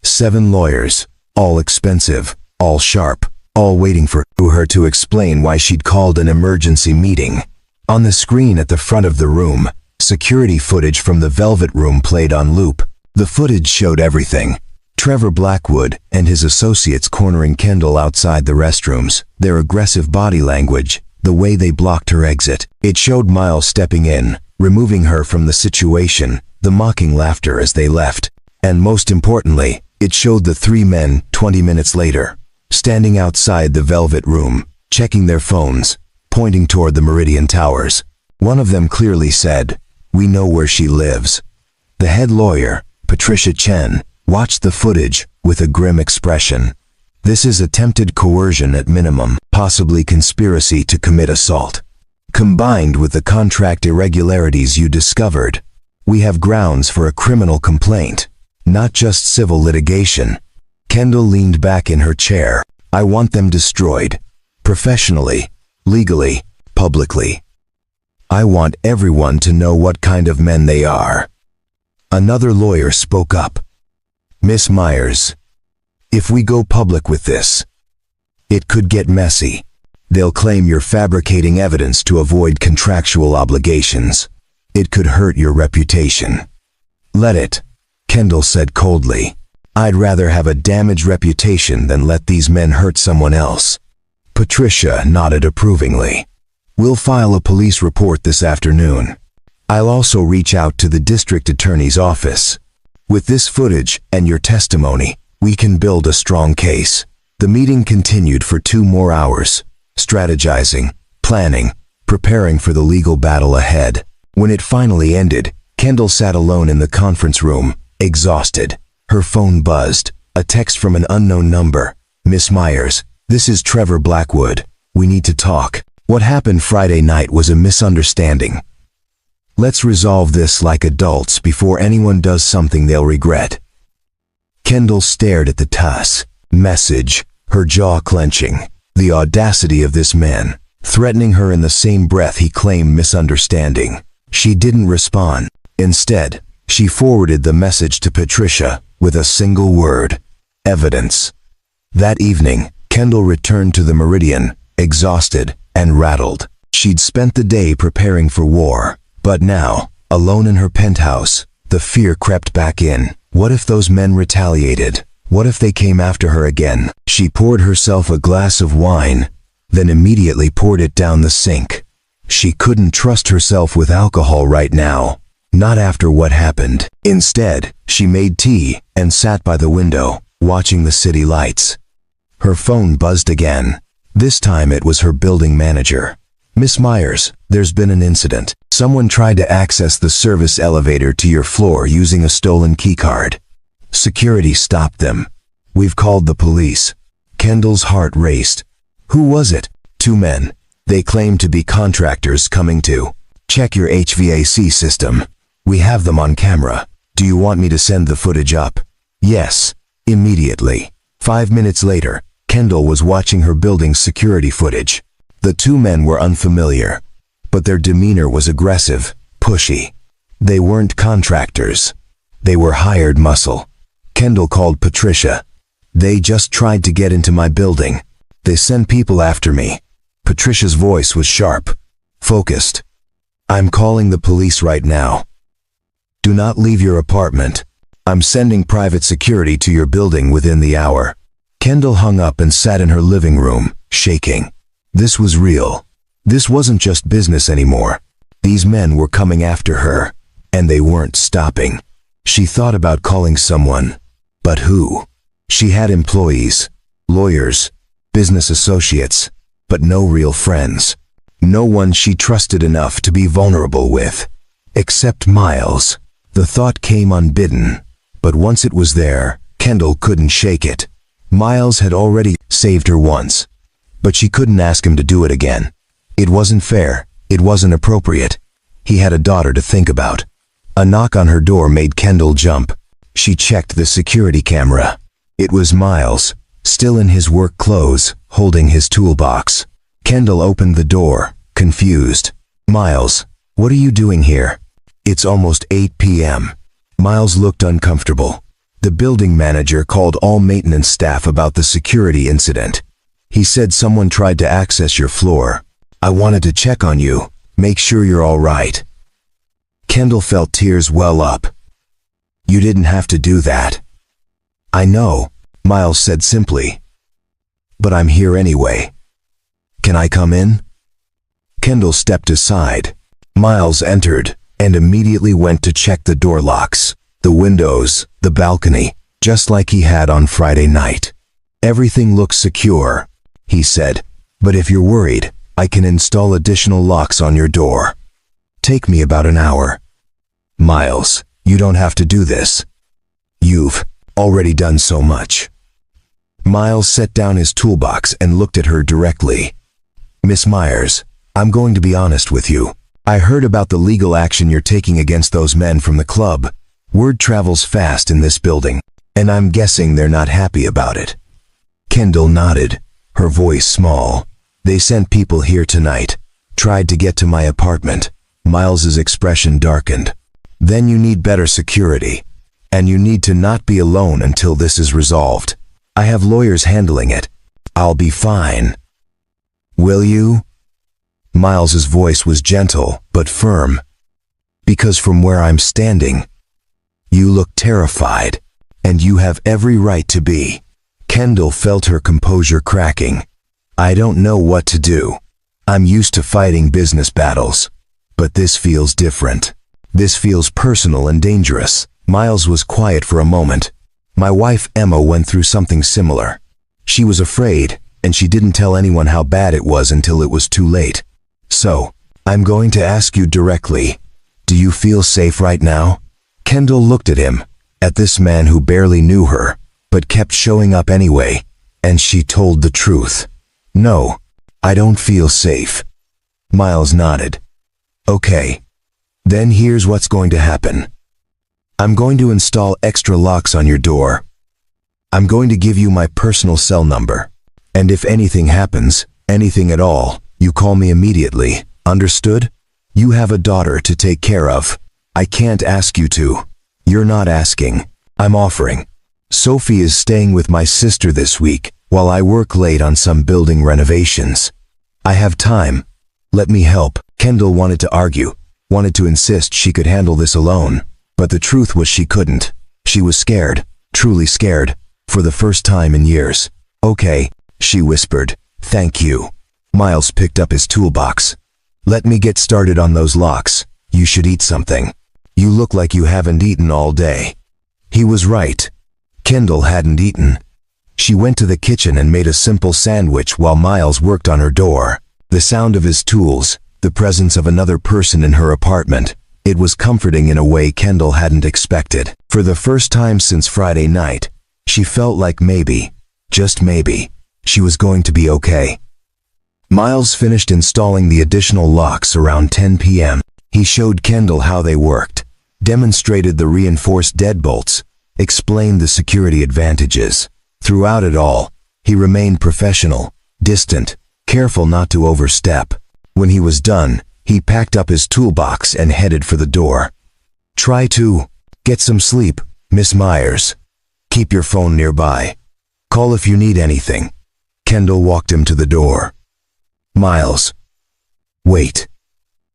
7 lawyers, all expensive, all sharp, all waiting for her to explain why she'd called an emergency meeting. On the screen at the front of the room, security footage from the Velvet Room played on loop. The footage showed everything. Trevor Blackwood and his associates cornering Kendall outside the restrooms, their aggressive body language, the way they blocked her exit. It showed Miles stepping in, removing her from the situation, the mocking laughter as they left. And most importantly, it showed the 3 men 20 minutes later, standing outside the Velvet Room, checking their phones, pointing toward the Meridian Towers. One of them clearly said, We know where she lives." The head lawyer, Patricia Chen, watched the footage with a grim expression. "This is attempted coercion at minimum, possibly conspiracy to commit assault. Combined with the contract irregularities you discovered, we have grounds for a criminal complaint, not just civil litigation." Kendall leaned back in her chair. "I want them destroyed. Professionally, legally, publicly. I want everyone to know what kind of men they are." Another lawyer spoke up. "Miss Myers, if we go public with this, it could get messy. They'll claim you're fabricating evidence to avoid contractual obligations. It could hurt your reputation." "Let it," Kendall said coldly. "I'd rather have a damaged reputation than let these men hurt someone else." Patricia nodded approvingly. "We'll file a police report this afternoon. I'll also reach out to the district attorney's office. With this footage and your testimony, we can build a strong case." The meeting continued for 2 more hours, strategizing, planning, preparing for the legal battle ahead. When it finally ended, Kendall sat alone in the conference room, exhausted. Her phone buzzed, a text from an unknown number. "Miss Myers, this is Trevor Blackwood. We need to talk. What happened Friday night was a misunderstanding. Let's resolve this like adults before anyone does something they'll regret." Kendall stared at the message, her jaw clenching. The audacity of this man, threatening her in the same breath he claimed misunderstanding. She didn't respond. Instead, she forwarded the message to Patricia with a single word: evidence. That evening, Kendall returned to the Meridian, exhausted and rattled. She'd spent the day preparing for war, but now, alone in her penthouse, the fear crept back in. What if those men retaliated? What if they came after her again? She poured herself a glass of wine, then immediately poured it down the sink. She couldn't trust herself with alcohol right now, not after what happened. Instead, she made tea and sat by the window, watching the city lights. Her phone buzzed again. This time it was her building manager. "Miss Myers, there's been an incident. Someone tried to access the service elevator to your floor using a stolen keycard. Security stopped them. We've called the police." Kendall's heart raced. "Who was it?" "2 men. They claim to be contractors coming to check your HVAC system. We have them on camera. Do you want me to send the footage up?" "Yes, immediately." 5 minutes later, Kendall was watching her building's security footage. The 2 men were unfamiliar, but their demeanor was aggressive, pushy. They weren't contractors. They were hired muscle. Kendall called Patricia. "They just tried to get into my building. They sent people after me." Patricia's voice was sharp, focused. "I'm calling the police right now. Do not leave your apartment. I'm sending private security to your building within the hour." Kendall hung up and sat in her living room, shaking. This was real. This wasn't just business anymore. These men were coming after her, and they weren't stopping. She thought about calling someone, but who? She had employees, lawyers, business associates, but no real friends. No one she trusted enough to be vulnerable with. Except Miles. The thought came unbidden, but once it was there, Kendall couldn't shake it. Miles had already saved her once, but she couldn't ask him to do it again. It wasn't fair. It wasn't appropriate. He had a daughter to think about. A knock on her door made Kendall jump. She checked the security camera. It was Miles, still in his work clothes, holding his toolbox. Kendall opened the door, confused. "Miles, what are you doing here?" "It's almost 8 p.m. Miles looked uncomfortable. The building manager called all maintenance staff about the security incident. He said someone tried to access your floor. I wanted to check on you, make sure you're all right." Kendall felt tears well up. "You didn't have to do that." "I know," Miles said simply. "But I'm here anyway. Can I come in?" Kendall stepped aside. Miles entered and immediately went to check the door locks, the windows, the balcony, just like he had on Friday night. "Everything looks secure," he said, "but if you're worried, I can install additional locks on your door. Take me about an hour." Miles, you don't have to do this. You've already done so much. Miles set down his toolbox and looked at her directly. Miss Myers, I'm going to be honest with you. I heard about the legal action you're taking against those men from the club. Word travels fast in this building, and I'm guessing they're not happy about it. Kendall nodded, her voice small. They sent people here tonight. Tried to get to my apartment. Miles's expression darkened. Then you need better security. And you need to not be alone until this is resolved. I have lawyers handling it. I'll be fine. Will you? Miles's voice was gentle, but firm. Because from where I'm standing, you look terrified, and you have every right to be. Kendall felt her composure cracking. I don't know what to do. I'm used to fighting business battles. But this feels different. This feels personal and dangerous. Miles was quiet for a moment. My wife Emma went through something similar. She was afraid, and she didn't tell anyone how bad it was until it was too late. So, I'm going to ask you directly. Do you feel safe right now? Kendall looked at him, at this man who barely knew her, but kept showing up anyway, and she told the truth. No, I don't feel safe. Miles nodded. Okay. Then here's what's going to happen. I'm going to install extra locks on your door. I'm going to give you my personal cell number. And if anything happens, anything at all, you call me immediately. Understood? You have a daughter to take care of. I can't ask you to. You're not asking. I'm offering. Sophie is staying with my sister this week, while I work late on some building renovations. I have time. Let me help. Kendall wanted to argue, wanted to insist she could handle this alone. But the truth was she couldn't. She was scared, truly scared, for the first time in years. Okay, she whispered. Thank you. Miles picked up his toolbox. Let me get started on those locks. You should eat something. You look like you haven't eaten all day. He was right. Kendall hadn't eaten. She went to the kitchen and made a simple sandwich while Miles worked on her door. The sound of his tools, the presence of another person in her apartment. It was comforting in a way Kendall hadn't expected. For the first time since Friday night, she felt like maybe, just maybe, she was going to be okay. Miles finished installing the additional locks around 10 p.m. He showed Kendall how they worked, demonstrated the reinforced deadbolts, explained the security advantages. Throughout it all, he remained professional, distant, careful not to overstep. When he was done, he packed up his toolbox and headed for the door. Try to get some sleep, Miss Myers. Keep your phone nearby. Call if you need anything. Kendall walked him to the door. Miles. Wait.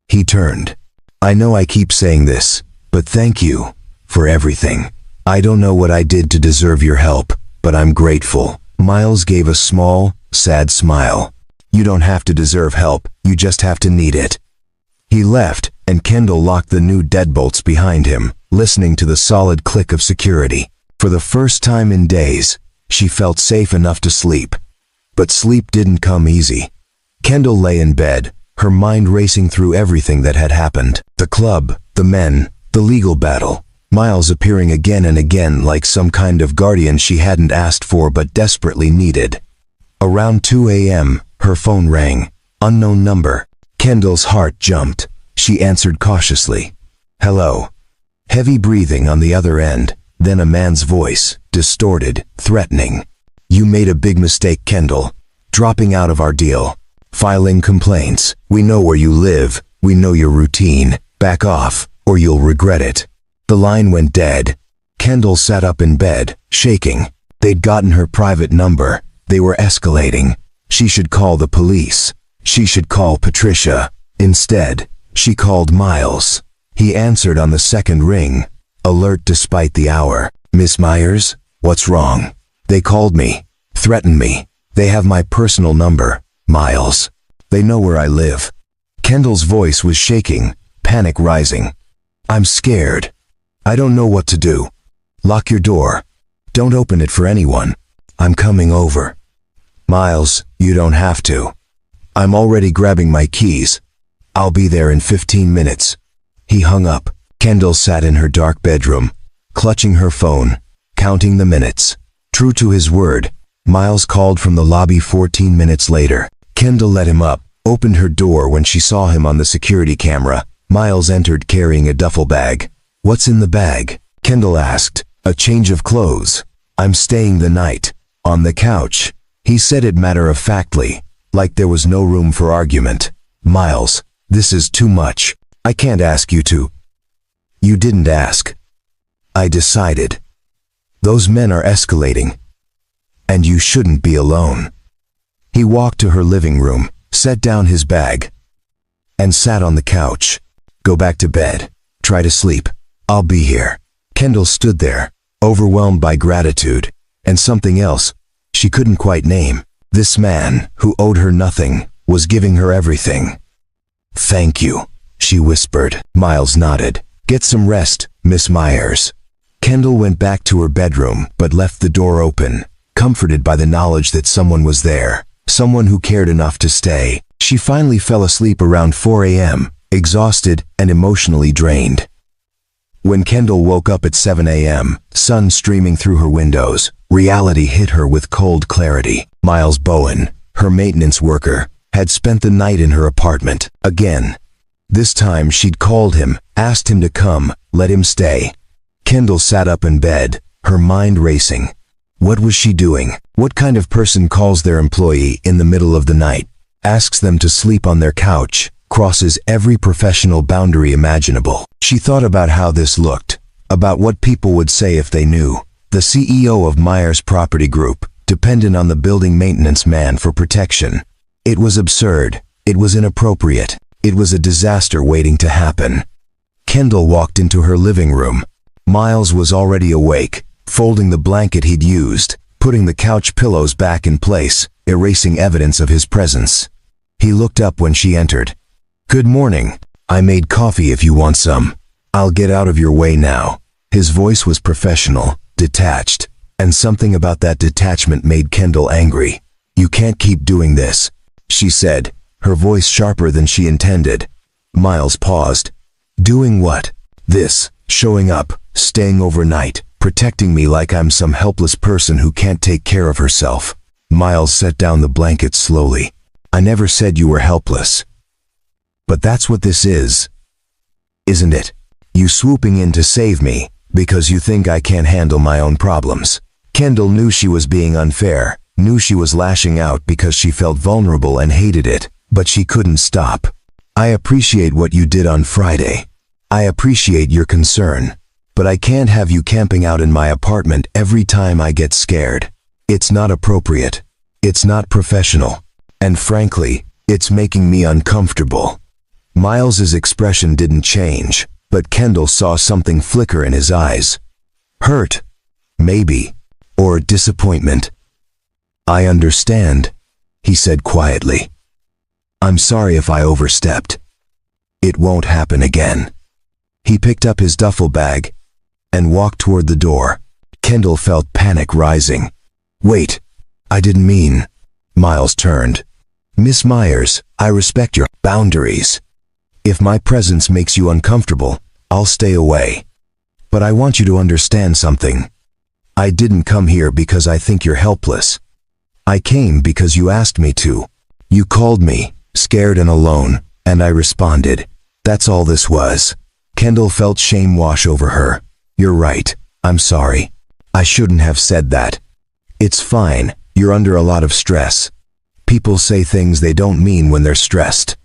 He turned. I know I keep saying this, but thank you for everything. I don't know what I did to deserve your help, but I'm grateful. Miles gave a small, sad smile. You don't have to deserve help, you just have to need it. He left, and Kendall locked the new deadbolts behind him, listening to the solid click of security. For the first time in days, she felt safe enough to sleep. But sleep didn't come easy. Kendall lay in bed, her mind racing through everything that had happened. The club, the men, the legal battle. Miles appearing again and again like some kind of guardian she hadn't asked for but desperately needed. Around 2 a.m., her phone rang. Unknown number. Kendall's heart jumped. She answered cautiously. Hello. Heavy breathing on the other end, then a man's voice, distorted, threatening. You made a big mistake, Kendall. Dropping out of our deal. Filing complaints. We know where you live. We know your routine. Back off, or you'll regret it. The line went dead. Kendall sat up in bed, shaking. They'd gotten her private number. They were escalating. She should call the police. She should call Patricia. Instead, she called Miles. He answered on the second ring, alert despite the hour. Miss Myers, what's wrong? They called me, threatened me. They have my personal number, Miles. They know where I live. Kendall's voice was shaking, panic rising. I'm scared. I don't know what to do. Lock your door. Don't open it for anyone. I'm coming over. Miles, you don't have to. I'm already grabbing my keys. I'll be there in 15 minutes. He hung up. Kendall sat in her dark bedroom, clutching her phone, counting the minutes. True to his word, Miles called from the lobby 14 minutes later. Kendall let him up, opened her door when she saw him on the security camera. Miles entered carrying a duffel bag. "What's in the bag?" Kendall asked. "A change of clothes. I'm staying the night. On the couch." He said it matter-of-factly, like there was no room for argument. "Miles, this is too much. I can't ask you to." "You didn't ask. I decided. Those men are escalating. And you shouldn't be alone." He walked to her living room, set down his bag, and sat on the couch. "Go back to bed. Try to sleep. I'll be here." Kendall stood there, overwhelmed by gratitude, and something else she couldn't quite name. This man, who owed her nothing, was giving her everything. "Thank you," she whispered. Miles nodded. "Get some rest, Miss Myers." Kendall went back to her bedroom, but left the door open, comforted by the knowledge that someone was there, someone who cared enough to stay. She finally fell asleep around 4 a.m., exhausted and emotionally drained. When Kendall woke up at 7 a.m., sun streaming through her windows, reality hit her with cold clarity. Miles Bowen, her maintenance worker, had spent the night in her apartment again. This time she'd called him, asked him to come, let him stay. Kendall sat up in bed, her mind racing. What was she doing? What kind of person calls their employee in the middle of the night, asks them to sleep on their couch, crosses every professional boundary imaginable? She thought about how this looked, about what people would say if they knew. The CEO of Myers Property Group, dependent on the building maintenance man for protection. It was absurd. It was inappropriate. It was a disaster waiting to happen. Kendall walked into her living room. Miles was already awake, folding the blanket he'd used, putting the couch pillows back in place, erasing evidence of his presence. He looked up when she entered. "Good morning. I made coffee if you want some. I'll get out of your way now." His voice was professional, detached, and something about that detachment made Kendall angry. "You can't keep doing this," she said, her voice sharper than she intended. Miles paused. "Doing what?" "This, showing up, staying overnight, protecting me like I'm some helpless person who can't take care of herself." Miles set down the blanket slowly. "I never said you were helpless. But that's what this is, isn't it? You swooping in to save me because you think I can't handle my own problems." Kendall knew she was being unfair, knew she was lashing out because she felt vulnerable and hated it, but she couldn't stop. "I appreciate what you did on Friday. I appreciate your concern. But I can't have you camping out in my apartment every time I get scared. It's not appropriate. It's not professional. And frankly, it's making me uncomfortable." Miles's expression didn't change, but Kendall saw something flicker in his eyes. Hurt, maybe, or disappointment. "I understand," he said quietly. "I'm sorry if I overstepped. It won't happen again." He picked up his duffel bag and walked toward the door. Kendall felt panic rising. "Wait, I didn't mean..." Miles turned. "Miss Myers, I respect your boundaries. If my presence makes you uncomfortable, I'll stay away. But I want you to understand something. I didn't come here because I think you're helpless. I came because you asked me to. You called me, scared and alone, and I responded. That's all this was." Kendall felt shame wash over her. "You're right. I'm sorry. I shouldn't have said that. It's fine. You're under a lot of stress. People say things they don't mean when they're stressed."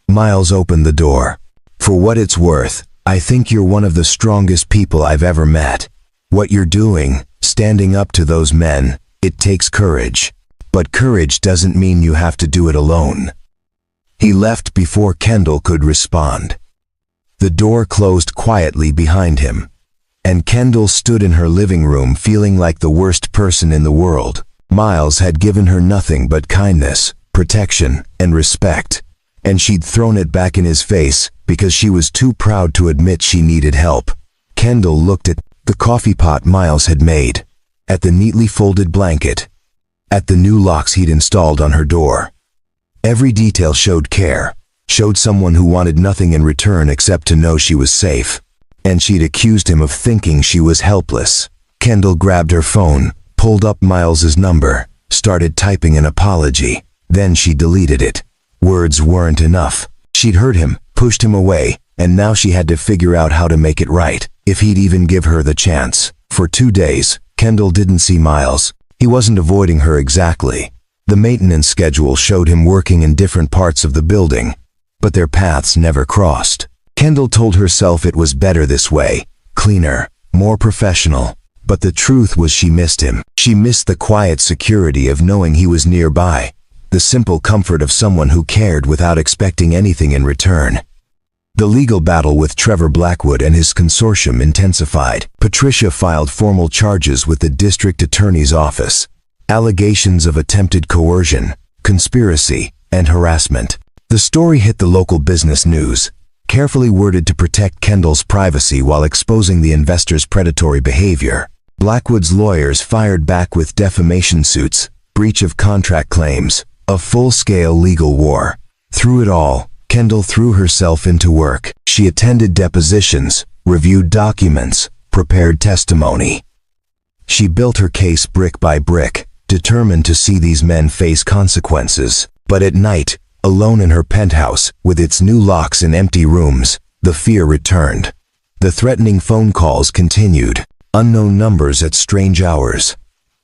Miles opened the door. "For what it's worth, I think you're one of the strongest people I've ever met. What you're doing, standing up to those men, it takes courage. But courage doesn't mean you have to do it alone." He left before Kendall could respond. The door closed quietly behind him, and Kendall stood in her living room feeling like the worst person in the world. Miles had given her nothing but kindness, protection, and respect, and she'd thrown it back in his face because she was too proud to admit she needed help. Kendall looked at the coffee pot Miles had made, at the neatly folded blanket, at the new locks he'd installed on her door. Every detail showed care, showed someone who wanted nothing in return except to know she was safe. and she'd accused him of thinking she was helpless. Kendall grabbed her phone, pulled up Miles's number, started typing an apology. Then she deleted it. Words weren't enough. She'd hurt him, pushed him away, and now she had to figure out how to make it right, if he'd even give her the chance. For 2 days, Kendall didn't see Miles. He wasn't avoiding her exactly. The maintenance schedule showed him working in different parts of the building, but their paths never crossed. Kendall told herself it was better this way, cleaner, more professional. But the truth was she missed him. She missed the quiet security of knowing he was nearby, the simple comfort of someone who cared without expecting anything in return. The legal battle with Trevor Blackwood and his consortium intensified. Patricia filed formal charges with the district attorney's office. Allegations of attempted coercion, conspiracy, and harassment. The story hit the local business news, carefully worded to protect Kendall's privacy while exposing the investor's predatory behavior. Blackwood's lawyers fired back with defamation suits, breach of contract claims, a full-scale legal war. Through it all, Kendall threw herself into work. She attended depositions, reviewed documents, prepared testimony. She built her case brick by brick, determined to see these men face consequences. But at night, alone in her penthouse, with its new locks and empty rooms, the fear returned. The threatening phone calls continued. Unknown numbers at strange hours.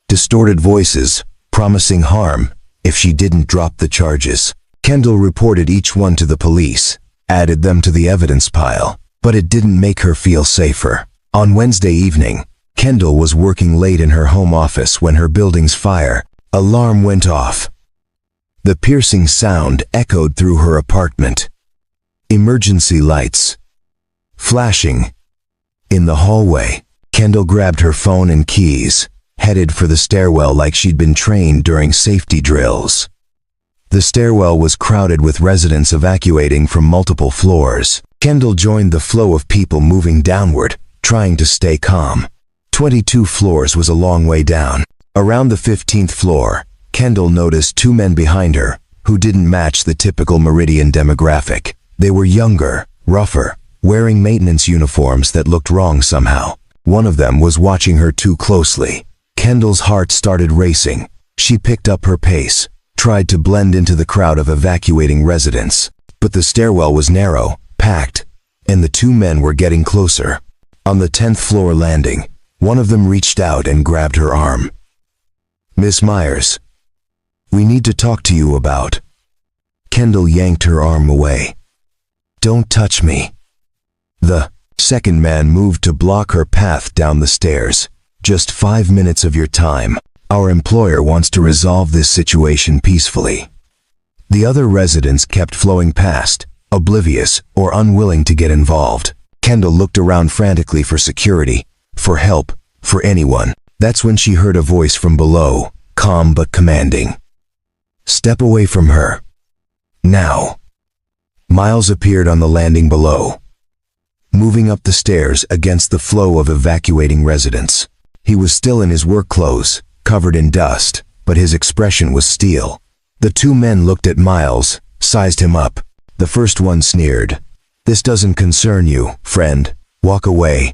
Distorted voices, promising harm if she didn't drop the charges. Kendall reported each one to the police, added them to the evidence pile, but it didn't make her feel safer. On Wednesday evening, Kendall was working late in her home office when her building's fire alarm went off. The piercing sound echoed through her apartment. Emergency lights flashing. In the hallway, Kendall grabbed her phone and keys, headed for the stairwell like she'd been trained during safety drills. The stairwell was crowded with residents evacuating from multiple floors. Kendall joined the flow of people moving downward, trying to stay calm. 22 floors was a long way down. Around the 15th floor, Kendall noticed 2 men behind her, who didn't match the typical Meridian demographic. They were younger, rougher, wearing maintenance uniforms that looked wrong somehow. One of them was watching her too closely. Kendall's heart started racing. She picked up her pace, tried to blend into the crowd of evacuating residents. But the stairwell was narrow, packed, and the 2 men were getting closer. On the 10th floor landing, one of them reached out and grabbed her arm. "Miss Myers, we need to talk to you about." Kendall yanked her arm away. "Don't touch me." The second man moved to block her path down the stairs. "Just 5 minutes of your time. Our employer wants to resolve this situation peacefully." The other residents kept flowing past, oblivious or unwilling to get involved. Kendall looked around frantically for security, for help, for anyone. That's when she heard a voice from below, calm but commanding. "Step away from her. Now." Miles appeared on the landing below, moving up the stairs against the flow of evacuating residents. He was still in his work clothes, covered in dust, but his expression was steel. The 2 men looked at Miles, sized him up. The first one sneered. "This doesn't concern you, friend. Walk away."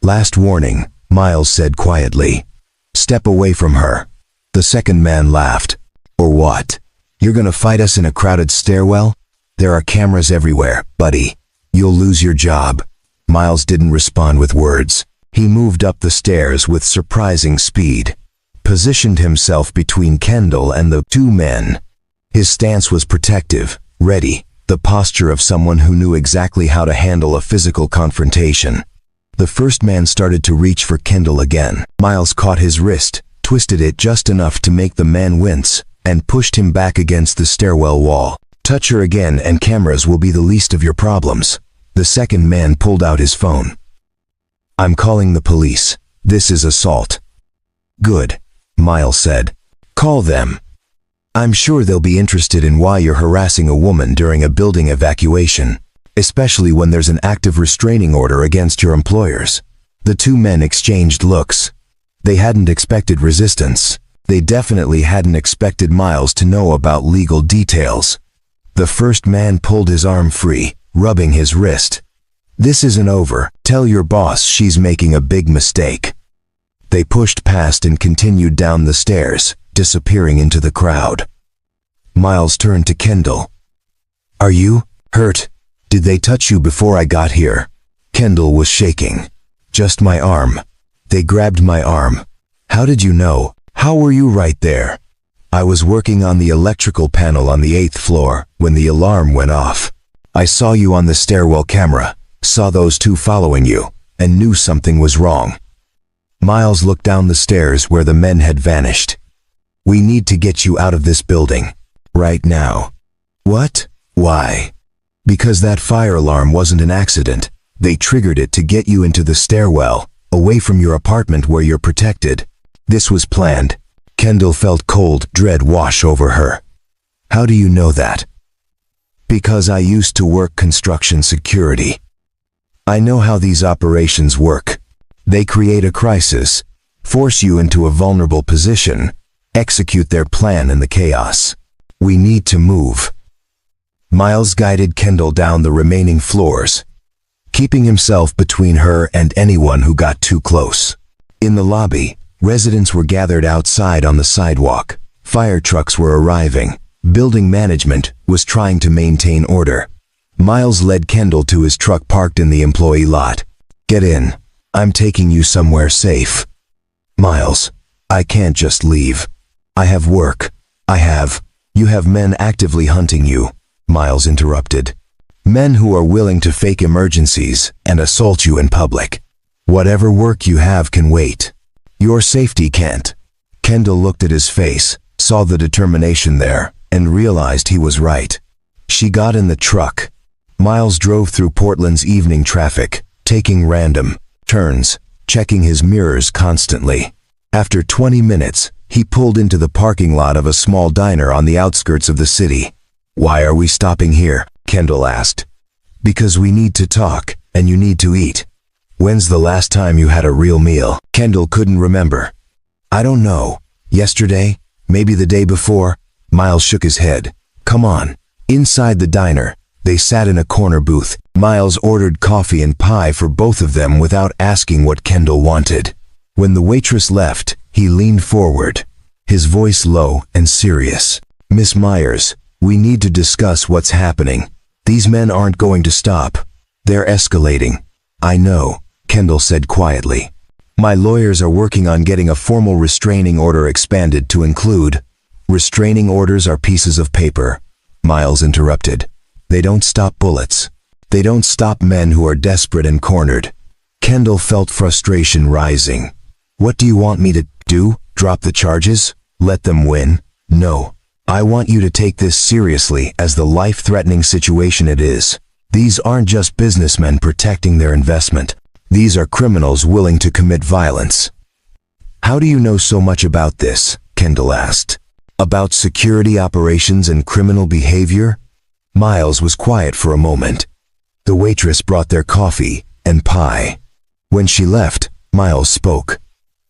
"Last warning," Miles said quietly. "Step away from her." The second man laughed. "Or what? You're gonna fight us in a crowded stairwell? There are cameras everywhere, buddy. You'll lose your job." Miles didn't respond with words. He moved up the stairs with surprising speed, positioned himself between Kendall and the 2 men. His stance was protective, ready, the posture of someone who knew exactly how to handle a physical confrontation. The first man started to reach for Kendall again. Miles caught his wrist, twisted it just enough to make the man wince, and pushed him back against the stairwell wall. "Touch her again and cameras will be the least of your problems." The second man pulled out his phone. "I'm calling the police. This is assault." "Good," Miles said. "Call them. I'm sure they'll be interested in why you're harassing a woman during a building evacuation, especially when there's an active restraining order against your employers." The 2 men exchanged looks. They hadn't expected resistance. They definitely hadn't expected Miles to know about legal details. The first man pulled his arm free, rubbing his wrist. This isn't over. Tell your boss she's making a big mistake." They pushed past and continued down the stairs, disappearing into the crowd. Miles turned to Kendall. "Are you hurt? Did they touch you before I got here?" Kendall was shaking. "Just my arm. They grabbed my arm." "How did you know? How were you right there?" "I was working on the electrical panel on the 8th floor when the alarm went off. I saw you on the stairwell camera, saw those two following you, and knew something was wrong." Miles looked down the stairs where the men had vanished. "We need to get you out of this building. Right now." "What? Why?" "Because that fire alarm wasn't an accident. They triggered it to get you into the stairwell, away from your apartment where you're protected. This was planned." Kendall felt cold dread wash over her. "How do you know that?" "Because I used to work construction security. I know how these operations work. They create a crisis, force you into a vulnerable position, execute their plan in the chaos. We need to move." Miles guided Kendall down the remaining floors, keeping himself between her and anyone who got too close. In the lobby, residents were gathered outside on the sidewalk. Fire trucks were arriving. Building management was trying to maintain order. Miles led Kendall to his truck parked in the employee lot. "Get in. I'm taking you somewhere safe." "Miles, I can't just leave. I have work. You have men actively hunting you," Miles interrupted. "Men who are willing to fake emergencies and assault you in public. Whatever work you have can wait. Your safety can't." Kendall looked at his face, saw the determination there, and realized he was right. She got in the truck. Miles drove through Portland's evening traffic, taking random turns, checking his mirrors constantly. After 20 minutes, he pulled into the parking lot of a small diner on the outskirts of the city. "Why are we stopping here?" Kendall asked. "Because we need to talk, and you need to eat." "When's the last time you had a real meal?" Kendall couldn't remember. "I don't know. Yesterday? Maybe the day before?" Miles shook his head. "Come on." Inside the diner, they sat in a corner booth. Miles ordered coffee and pie for both of them without asking what Kendall wanted. When the waitress left, he leaned forward, his voice low and serious. "Miss Myers, we need to discuss what's happening. These men aren't going to stop. They're escalating." "I know," Kendall said quietly. "My lawyers are working on getting a formal restraining order expanded to include—" "Restraining orders are pieces of paper," Miles interrupted. "They don't stop bullets. They don't stop men who are desperate and cornered." Kendall felt frustration rising. "What do you want me to do? Drop the charges? Let them win?" "No. I want you to take this seriously as the life-threatening situation it is. These aren't just businessmen protecting their investment. These are criminals willing to commit violence." "How do you know so much about this?" Kendall asked. "About security operations and criminal behavior?" Miles was quiet for a moment. The waitress brought their coffee and pie. When she left, Miles spoke.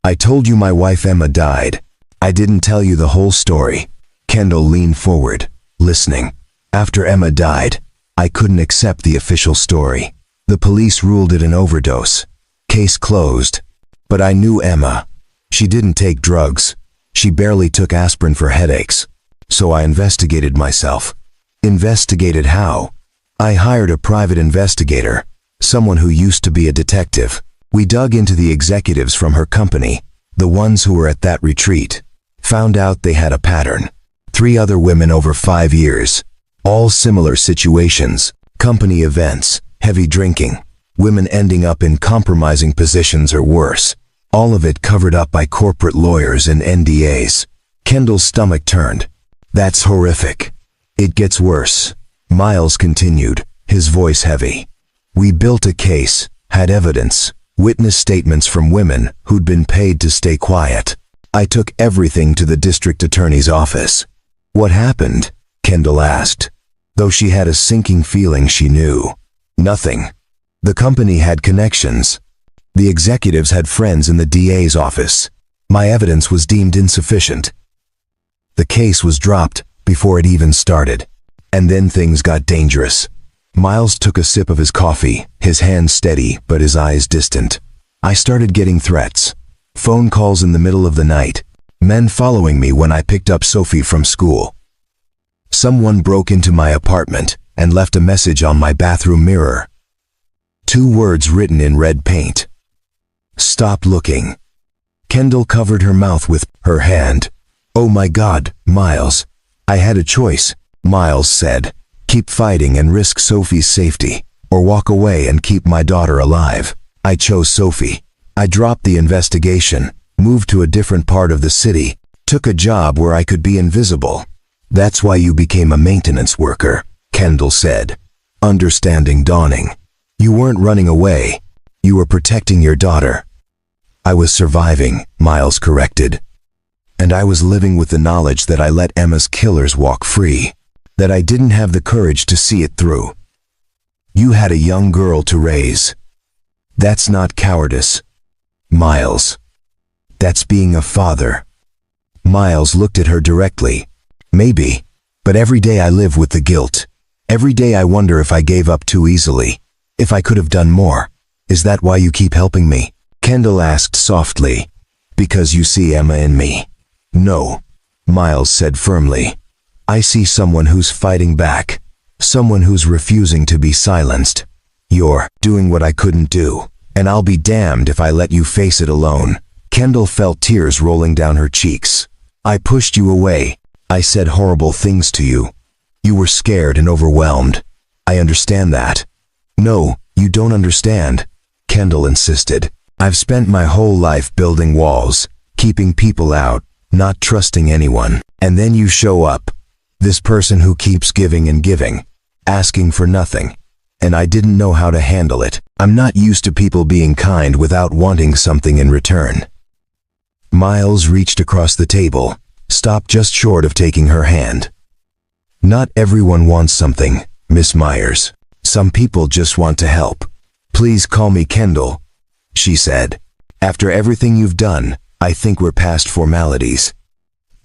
"I told you my wife Emma died. I didn't tell you the whole story." Kendall leaned forward, listening. "After Emma died, I couldn't accept the official story. The police ruled it an overdose. Case closed. But I knew Emma. She didn't take drugs. She barely took aspirin for headaches. So I investigated myself." "Investigated how?" "I hired a private investigator, someone who used to be a detective. We dug into the executives from her company, the ones who were at that retreat. Found out they had a pattern. 3 other women over 5 years. All similar situations, company events, heavy drinking, women ending up in compromising positions or worse. All of it covered up by corporate lawyers and NDAs." Kendall's stomach turned. "That's horrific. It gets worse," Miles continued, his voice heavy. "We built a case, had evidence, witness statements from women who'd been paid to stay quiet. I took everything to the district attorney's office." "What happened?" Kendall asked, though she had a sinking feeling she knew. "Nothing. The company had connections. The executives had friends in the DA's office. My evidence was deemed insufficient. The case was dropped before it even started. And then things got dangerous. Miles took a sip of his coffee, his hands steady but his eyes distant. I started getting threats. Phone calls in the middle of the night. Men following me when I picked up Sophie from school. Someone broke into my apartment and left a message on my bathroom mirror. 2 words written in red paint. Stop looking. Kendall covered her mouth with her hand. Oh my God, Miles. I had a choice, Miles said. Keep fighting and risk Sophie's safety, or walk away and keep my daughter alive. I chose Sophie. I dropped the investigation, moved to a different part of the city, took a job where I could be invisible. That's why you became a maintenance worker, Kendall said, understanding dawning. You weren't running away. You were protecting your daughter. I was surviving, Miles corrected. And I was living with the knowledge that I let Emma's killers walk free, that I didn't have the courage to see it through. You had a young girl to raise. That's not cowardice, Miles. That's being a father. Miles looked at her directly. Maybe, but every day I live with the guilt. Every day I wonder if I gave up too easily, if I could have done more. Is that why you keep helping me? Kendall asked softly. Because you see Emma in me. No, Miles said firmly. I see someone who's fighting back, someone who's refusing to be silenced. You're doing what I couldn't do, and I'll be damned if I let you face it alone. Kendall felt tears rolling down her cheeks. I pushed you away. I said horrible things to you. You were scared and overwhelmed. I understand that. No, you don't understand, Kendall insisted. I've spent my whole life building walls, keeping people out, not trusting anyone. And then you show up. This person who keeps giving and giving, asking for nothing. And I didn't know how to handle it. I'm not used to people being kind without wanting something in return. Miles reached across the table, stopped just short of taking her hand. Not everyone wants something, Miss Myers. Some people just want to help. Please call me Kendall, she said. After everything you've done, I think we're past formalities.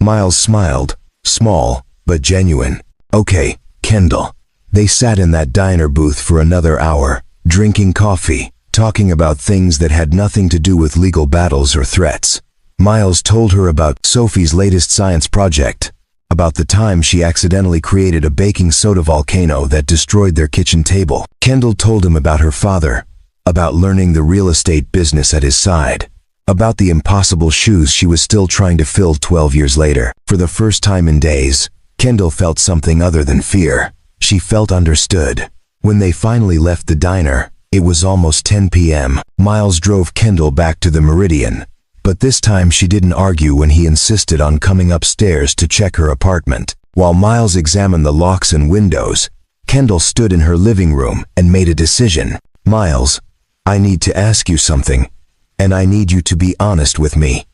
Miles smiled, small, but genuine. Okay, Kendall. They sat in that diner booth for another hour, drinking coffee, talking about things that had nothing to do with legal battles or threats. Miles told her about Sophie's latest science project, about the time she accidentally created a baking soda volcano that destroyed their kitchen table. Kendall told him about her father, about learning the real estate business at his side, about the impossible shoes she was still trying to fill 12 years later. For the first time in days, Kendall felt something other than fear. She felt understood. When they finally left the diner, it was almost 10 p.m. Miles drove Kendall back to the Meridian, but this time she didn't argue when he insisted on coming upstairs to check her apartment. While Miles examined the locks and windows, Kendall stood in her living room and made a decision. Miles, I need to ask you something, and I need you to be honest with me.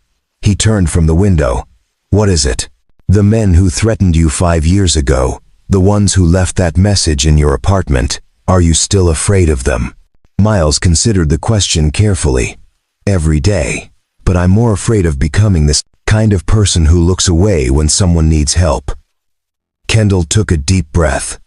He turned from the window. What is it? The men who threatened you 5 years ago, the ones who left that message in your apartment, are you still afraid of them? Miles considered the question carefully. Every day. But I'm more afraid of becoming this kind of person who looks away when someone needs help. Kendall took a deep breath.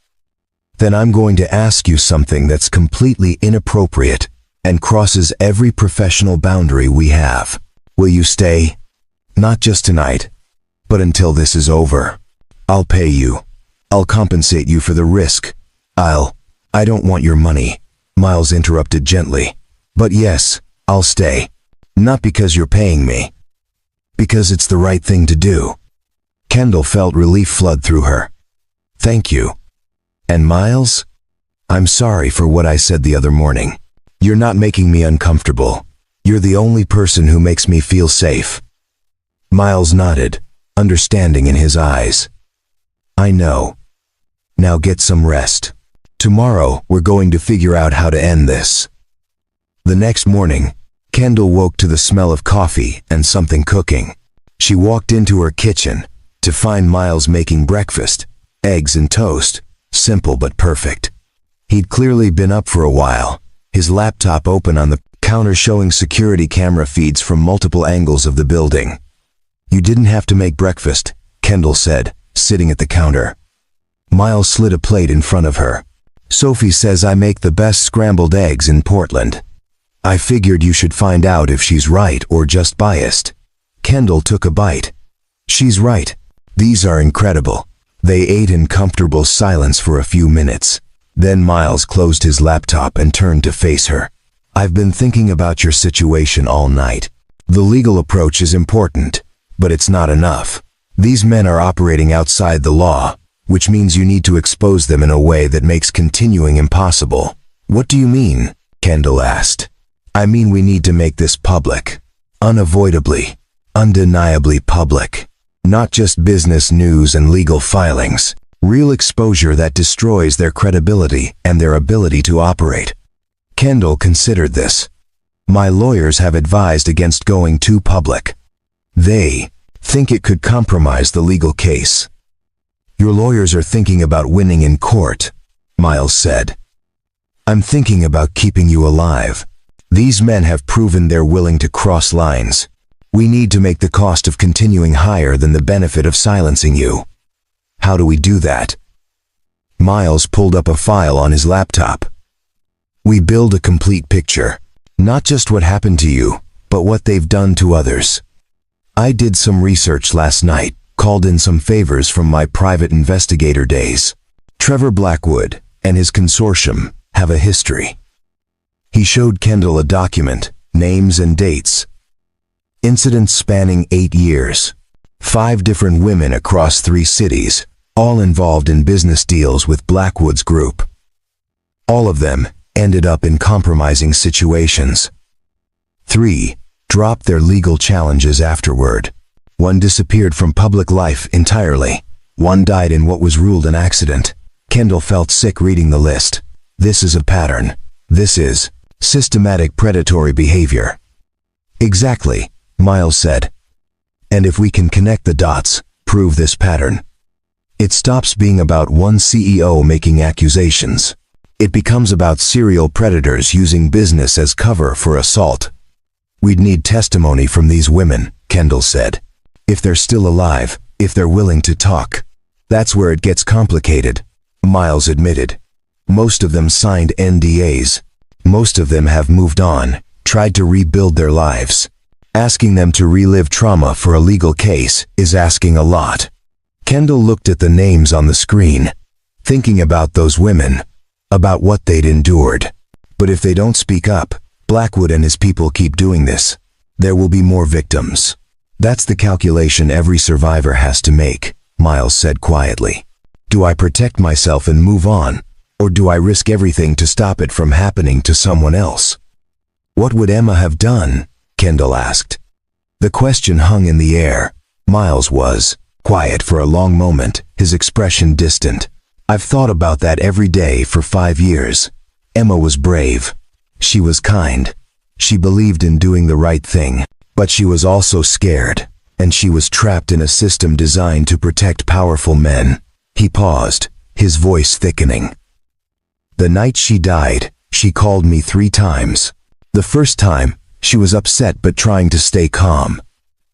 Then I'm going to ask you something that's completely inappropriate and crosses every professional boundary we have. Will you stay? Not just tonight, but until this is over. I'll pay you. I'll compensate you for the risk. I don't want your money, Miles interrupted gently. But yes, I'll stay. Not because you're paying me. Because it's the right thing to do. Kendall felt relief flood through her. Thank you. And Miles? I'm sorry for what I said the other morning. You're not making me uncomfortable. You're the only person who makes me feel safe. Miles nodded, understanding in his eyes. I know. Now get some rest. Tomorrow, we're going to figure out how to end this. The next morning, Kendall woke to the smell of coffee and something cooking. She walked into her kitchen to find Miles making breakfast, eggs and toast, simple but perfect. He'd clearly been up for a while, his laptop open on the counter showing security camera feeds from multiple angles of the building. You didn't have to make breakfast, Kendall said, sitting at the counter. Miles slid a plate in front of her. Sophie says I make the best scrambled eggs in Portland. I figured you should find out if she's right or just biased. Kendall took a bite. She's right. These are incredible. They ate in comfortable silence for a few minutes. Then Miles closed his laptop and turned to face her. I've been thinking about your situation all night. The legal approach is important, but it's not enough. These men are operating outside the law, which means you need to expose them in a way that makes continuing impossible. What do you mean? Kendall asked. I mean we need to make this public. Unavoidably, undeniably public. Not just business news and legal filings. Real exposure that destroys their credibility and their ability to operate. Kendall considered this. My lawyers have advised against going too public. They think it could compromise the legal case. Your lawyers are thinking about winning in court, Miles said. I'm thinking about keeping you alive. These men have proven they're willing to cross lines. We need to make the cost of continuing higher than the benefit of silencing you. How do we do that? Miles pulled up a file on his laptop. We build a complete picture. Not just what happened to you, but what they've done to others. I did some research last night, called in some favors from my private investigator days. Trevor Blackwood and his consortium have a history. He showed Kendall a document, names and dates. Incidents spanning 8 years. 5 different women across 3 cities, all involved in business deals with Blackwood's group. All of them ended up in compromising situations. 3 dropped their legal challenges afterward. 1 disappeared from public life entirely. 1 died in what was ruled an accident. Kendall felt sick reading the list. This is a pattern. This is systematic predatory behavior. Exactly, Miles said. And if we can connect the dots, prove this pattern, it stops being about one CEO making accusations. It becomes about serial predators using business as cover for assault. We'd need testimony from these women, Kendall said. If they're still alive, if they're willing to talk. That's where it gets complicated, Miles admitted. Most of them signed NDAs. Most of them have moved on, tried to rebuild their lives. Asking them to relive trauma for a legal case is asking a lot. Kendall looked at the names on the screen, thinking about those women, about what they'd endured. But if they don't speak up, Blackwood and his people keep doing this, there will be more victims. That's the calculation every survivor has to make, Miles said quietly. Do I protect myself and move on, or do I risk everything to stop it from happening to someone else? What would Emma have done? Kendall asked. The question hung in the air. Miles was quiet for a long moment, his expression distant. I've thought about that every day for 5 years. Emma was brave. She was kind. She believed in doing the right thing. But she was also scared, and she was trapped in a system designed to protect powerful men. He paused, his voice thickening. The night she died, she called me 3 times. The first time, she was upset but trying to stay calm.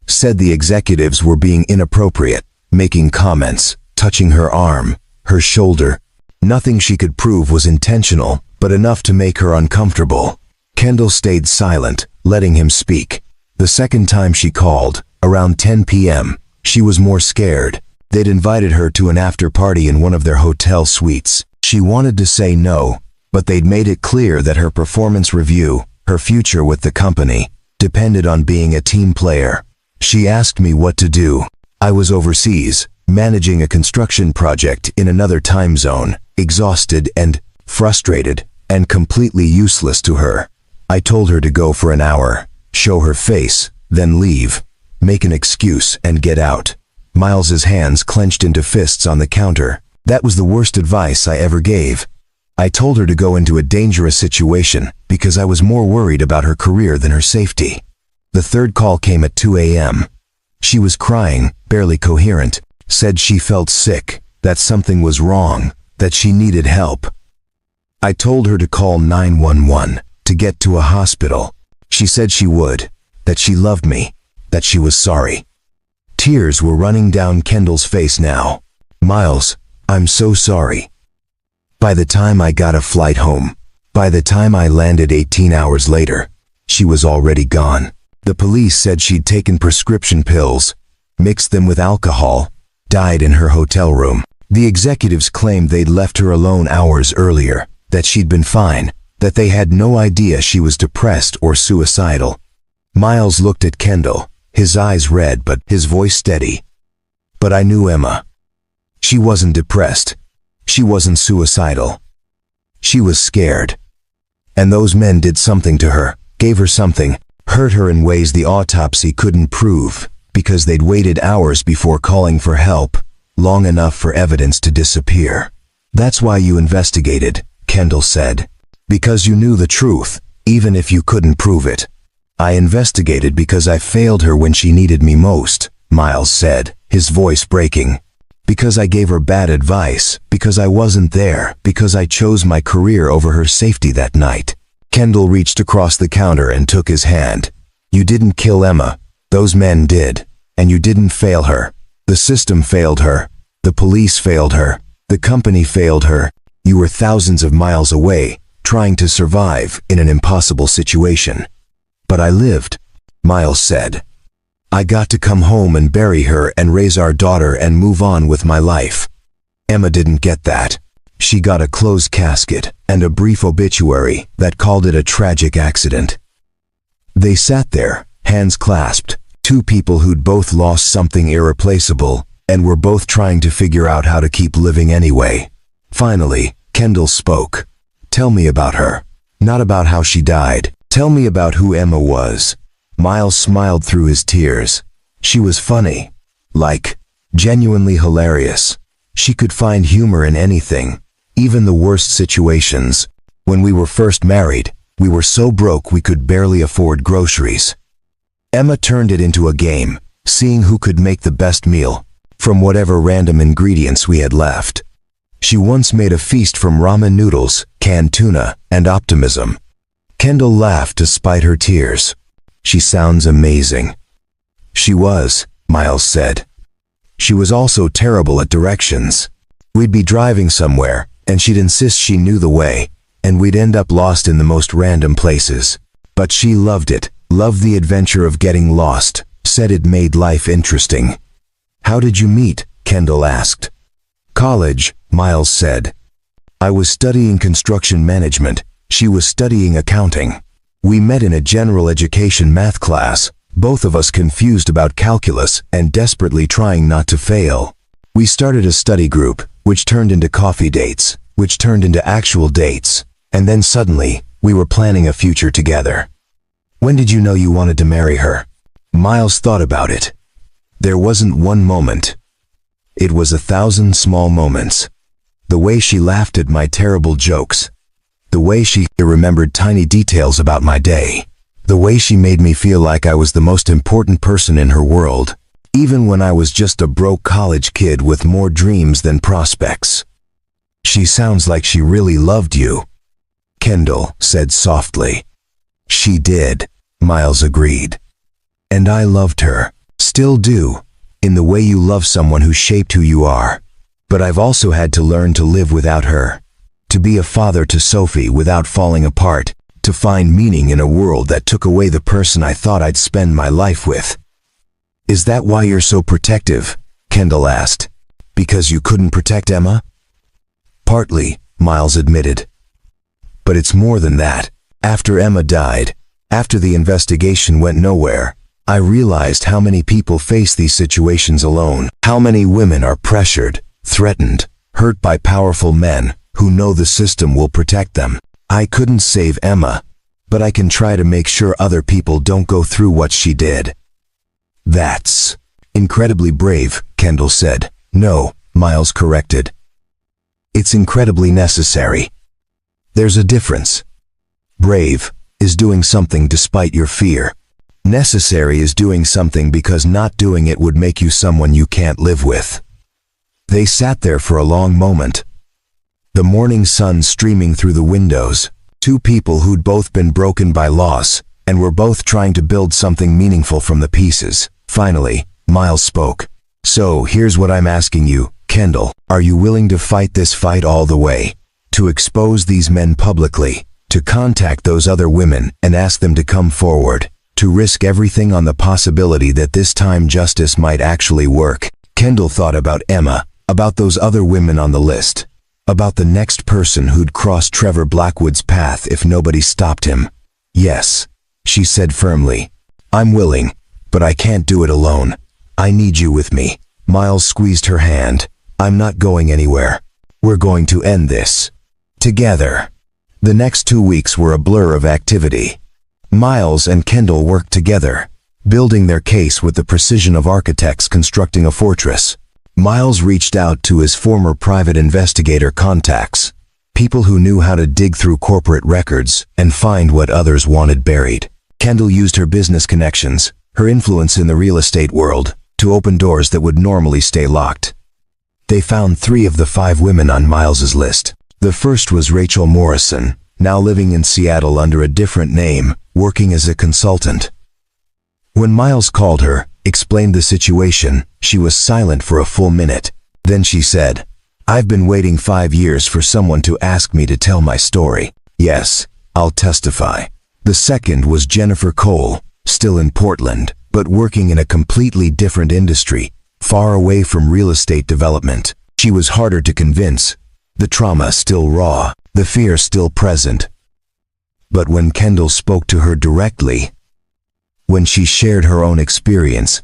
Said the executives were being inappropriate, making comments, touching her arm, her shoulder. Nothing she could prove was intentional, but enough to make her uncomfortable. Kendall stayed silent, letting him speak. The second time she called, around 10 p.m., she was more scared. They'd invited her to an after-party in one of their hotel suites. She wanted to say no, but they'd made it clear that her performance review, her future with the company, depended on being a team player. She asked me what to do. I was overseas, managing a construction project in another time zone, exhausted and frustrated, and completely useless to her. I told her to go for an hour, show her face, then leave, make an excuse and get out. Miles's hands clenched into fists on the counter. That was the worst advice I ever gave. I told her to go into a dangerous situation because I was more worried about her career than her safety. The third call came at 2 a.m. She was crying, barely coherent, said she felt sick, that something was wrong, that she needed help. I told her to call 911, to get to a hospital. She said she would, that she loved me, that she was sorry. Tears were running down Kendall's face now. Miles, I'm so sorry. By the time I got a flight home, by the time I landed 18 hours later, she was already gone. The police said she'd taken prescription pills, mixed them with alcohol, died in her hotel room. The executives claimed they'd left her alone hours earlier, that she'd been fine, that they had no idea she was depressed or suicidal. Miles looked at Kendall, his eyes red but his voice steady. But I knew Emma. She wasn't depressed. She wasn't suicidal. She was scared. And those men did something to her, gave her something, hurt her in ways the autopsy couldn't prove, because they'd waited hours before calling for help, long enough for evidence to disappear. That's why you investigated, Kendall said. Because you knew the truth, even if you couldn't prove it. I investigated because I failed her when she needed me most, Miles said, his voice breaking. Because I gave her bad advice, because I wasn't there, because I chose my career over her safety that night. Kendall reached across the counter and took his hand. You didn't kill Emma. Those men did. And you didn't fail her. The system failed her. The police failed her. The company failed her. You were thousands of miles away, trying to survive in an impossible situation. But I lived, Miles said. I got to come home and bury her and raise our daughter and move on with my life. Emma didn't get that. She got a closed casket and a brief obituary that called it a tragic accident. They sat there, hands clasped, two people who'd both lost something irreplaceable and were both trying to figure out how to keep living anyway. Finally, Kendall spoke. Tell me about her. Not about how she died. Tell me about who Emma was. Miles smiled through his tears. She was funny. Like, genuinely hilarious. She could find humor in anything, even the worst situations. When we were first married, we were so broke we could barely afford groceries. Emma turned it into a game, seeing who could make the best meal, from whatever random ingredients we had left. She once made a feast from ramen noodles, canned tuna, and optimism. Kendall laughed despite her tears. She sounds amazing. She was, Miles said. She was also terrible at directions. We'd be driving somewhere, and she'd insist she knew the way, and we'd end up lost in the most random places. But she loved it, loved the adventure of getting lost, said it made life interesting. How did you meet? Kendall asked. College, Miles said. I was studying construction management. She was studying accounting. We met in a general education math class, both of us confused about calculus and desperately trying not to fail. We started a study group, which turned into coffee dates, which turned into actual dates, and then suddenly, we were planning a future together. When did you know you wanted to marry her? Miles thought about it. There wasn't one moment. It was 1,000 small moments. The way she laughed at my terrible jokes. The way she remembered tiny details about my day. The way she made me feel like I was the most important person in her world, even when I was just a broke college kid with more dreams than prospects. She sounds like she really loved you, Kendall said softly. She did, Miles agreed. And I loved her, still do, in the way you love someone who shaped who you are. But I've also had to learn to live without her. To be a father to Sophie without falling apart, to find meaning in a world that took away the person I thought I'd spend my life with. Is that why you're so protective? Kendall asked. Because you couldn't protect Emma? Partly, Miles admitted. But it's more than that. After Emma died, after the investigation went nowhere, I realized how many people face these situations alone. How many women are pressured, threatened, hurt by powerful men who know the system will protect them. I couldn't save Emma, but I can try to make sure other people don't go through what she did. That's incredibly brave, Kendall said. No, Miles corrected. It's incredibly necessary. There's a difference. Brave is doing something despite your fear. Necessary is doing something because not doing it would make you someone you can't live with. They sat there for a long moment. The morning sun streaming through the windows, two people who'd both been broken by loss and were both trying to build something meaningful from the pieces. Finally, Miles spoke. So here's what I'm asking you, Kendall. Are you willing to fight this fight all the way? to expose these men publicly, to contact those other women and ask them to come forward, to risk everything on the possibility that this time justice might actually work. Kendall thought about Emma, about those other women on the list, about the next person who'd cross Trevor Blackwood's path if nobody stopped him. "Yes," she said firmly. "I'm willing, but I can't do it alone. I need you with me." Miles squeezed her hand. "I'm not going anywhere. We're going to end this. Together." The next 2 weeks were a blur of activity. Miles and Kendall worked together, building their case with the precision of architects constructing a fortress. Miles reached out to his former private investigator contacts, people who knew how to dig through corporate records and find what others wanted buried. Kendall used her business connections, her influence in the real estate world, to open doors that would normally stay locked. They found 3 of the 5 women on Miles's list. The first was Rachel Morrison, now living in Seattle under a different name, working as a consultant. When Miles called her, explained the situation, she was silent for a full minute. Then she said, "I've been waiting 5 years for someone to ask me to tell my story. Yes, I'll testify." The second was Jennifer Cole, still in Portland, but working in a completely different industry, far away from real estate development. She was harder to convince. The trauma still raw, the fear still present. But when Kendall spoke to her directly, when she shared her own experience,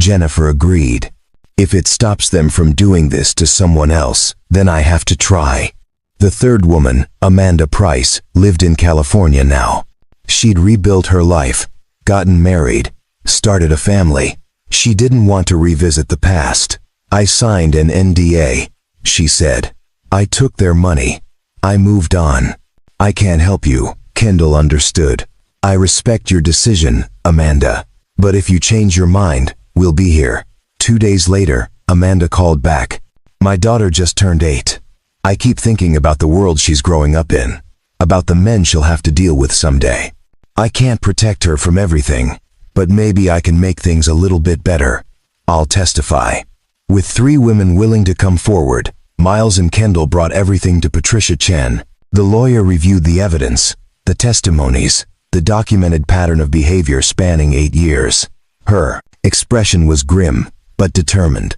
Jennifer agreed. "If it stops them from doing this to someone else, then I have to try." The third woman, Amanda Price, lived in California now. She'd rebuilt her life, gotten married, started a family. She didn't want to revisit the past. "I signed an NDA," she said. "I took their money. I moved on. I can't help you." Kendall understood. "I respect your decision, Amanda. But if you change your mind, we'll be here." 2 days later, Amanda called back. "My daughter just turned 8. I keep thinking about the world she's growing up in, about the men she'll have to deal with someday. I can't protect her from everything, but maybe I can make things a little bit better. I'll testify." With 3 women willing to come forward, Miles and Kendall brought everything to Patricia Chen. The lawyer reviewed the evidence, the testimonies, the documented pattern of behavior spanning 8 years. Her expression was grim, but determined.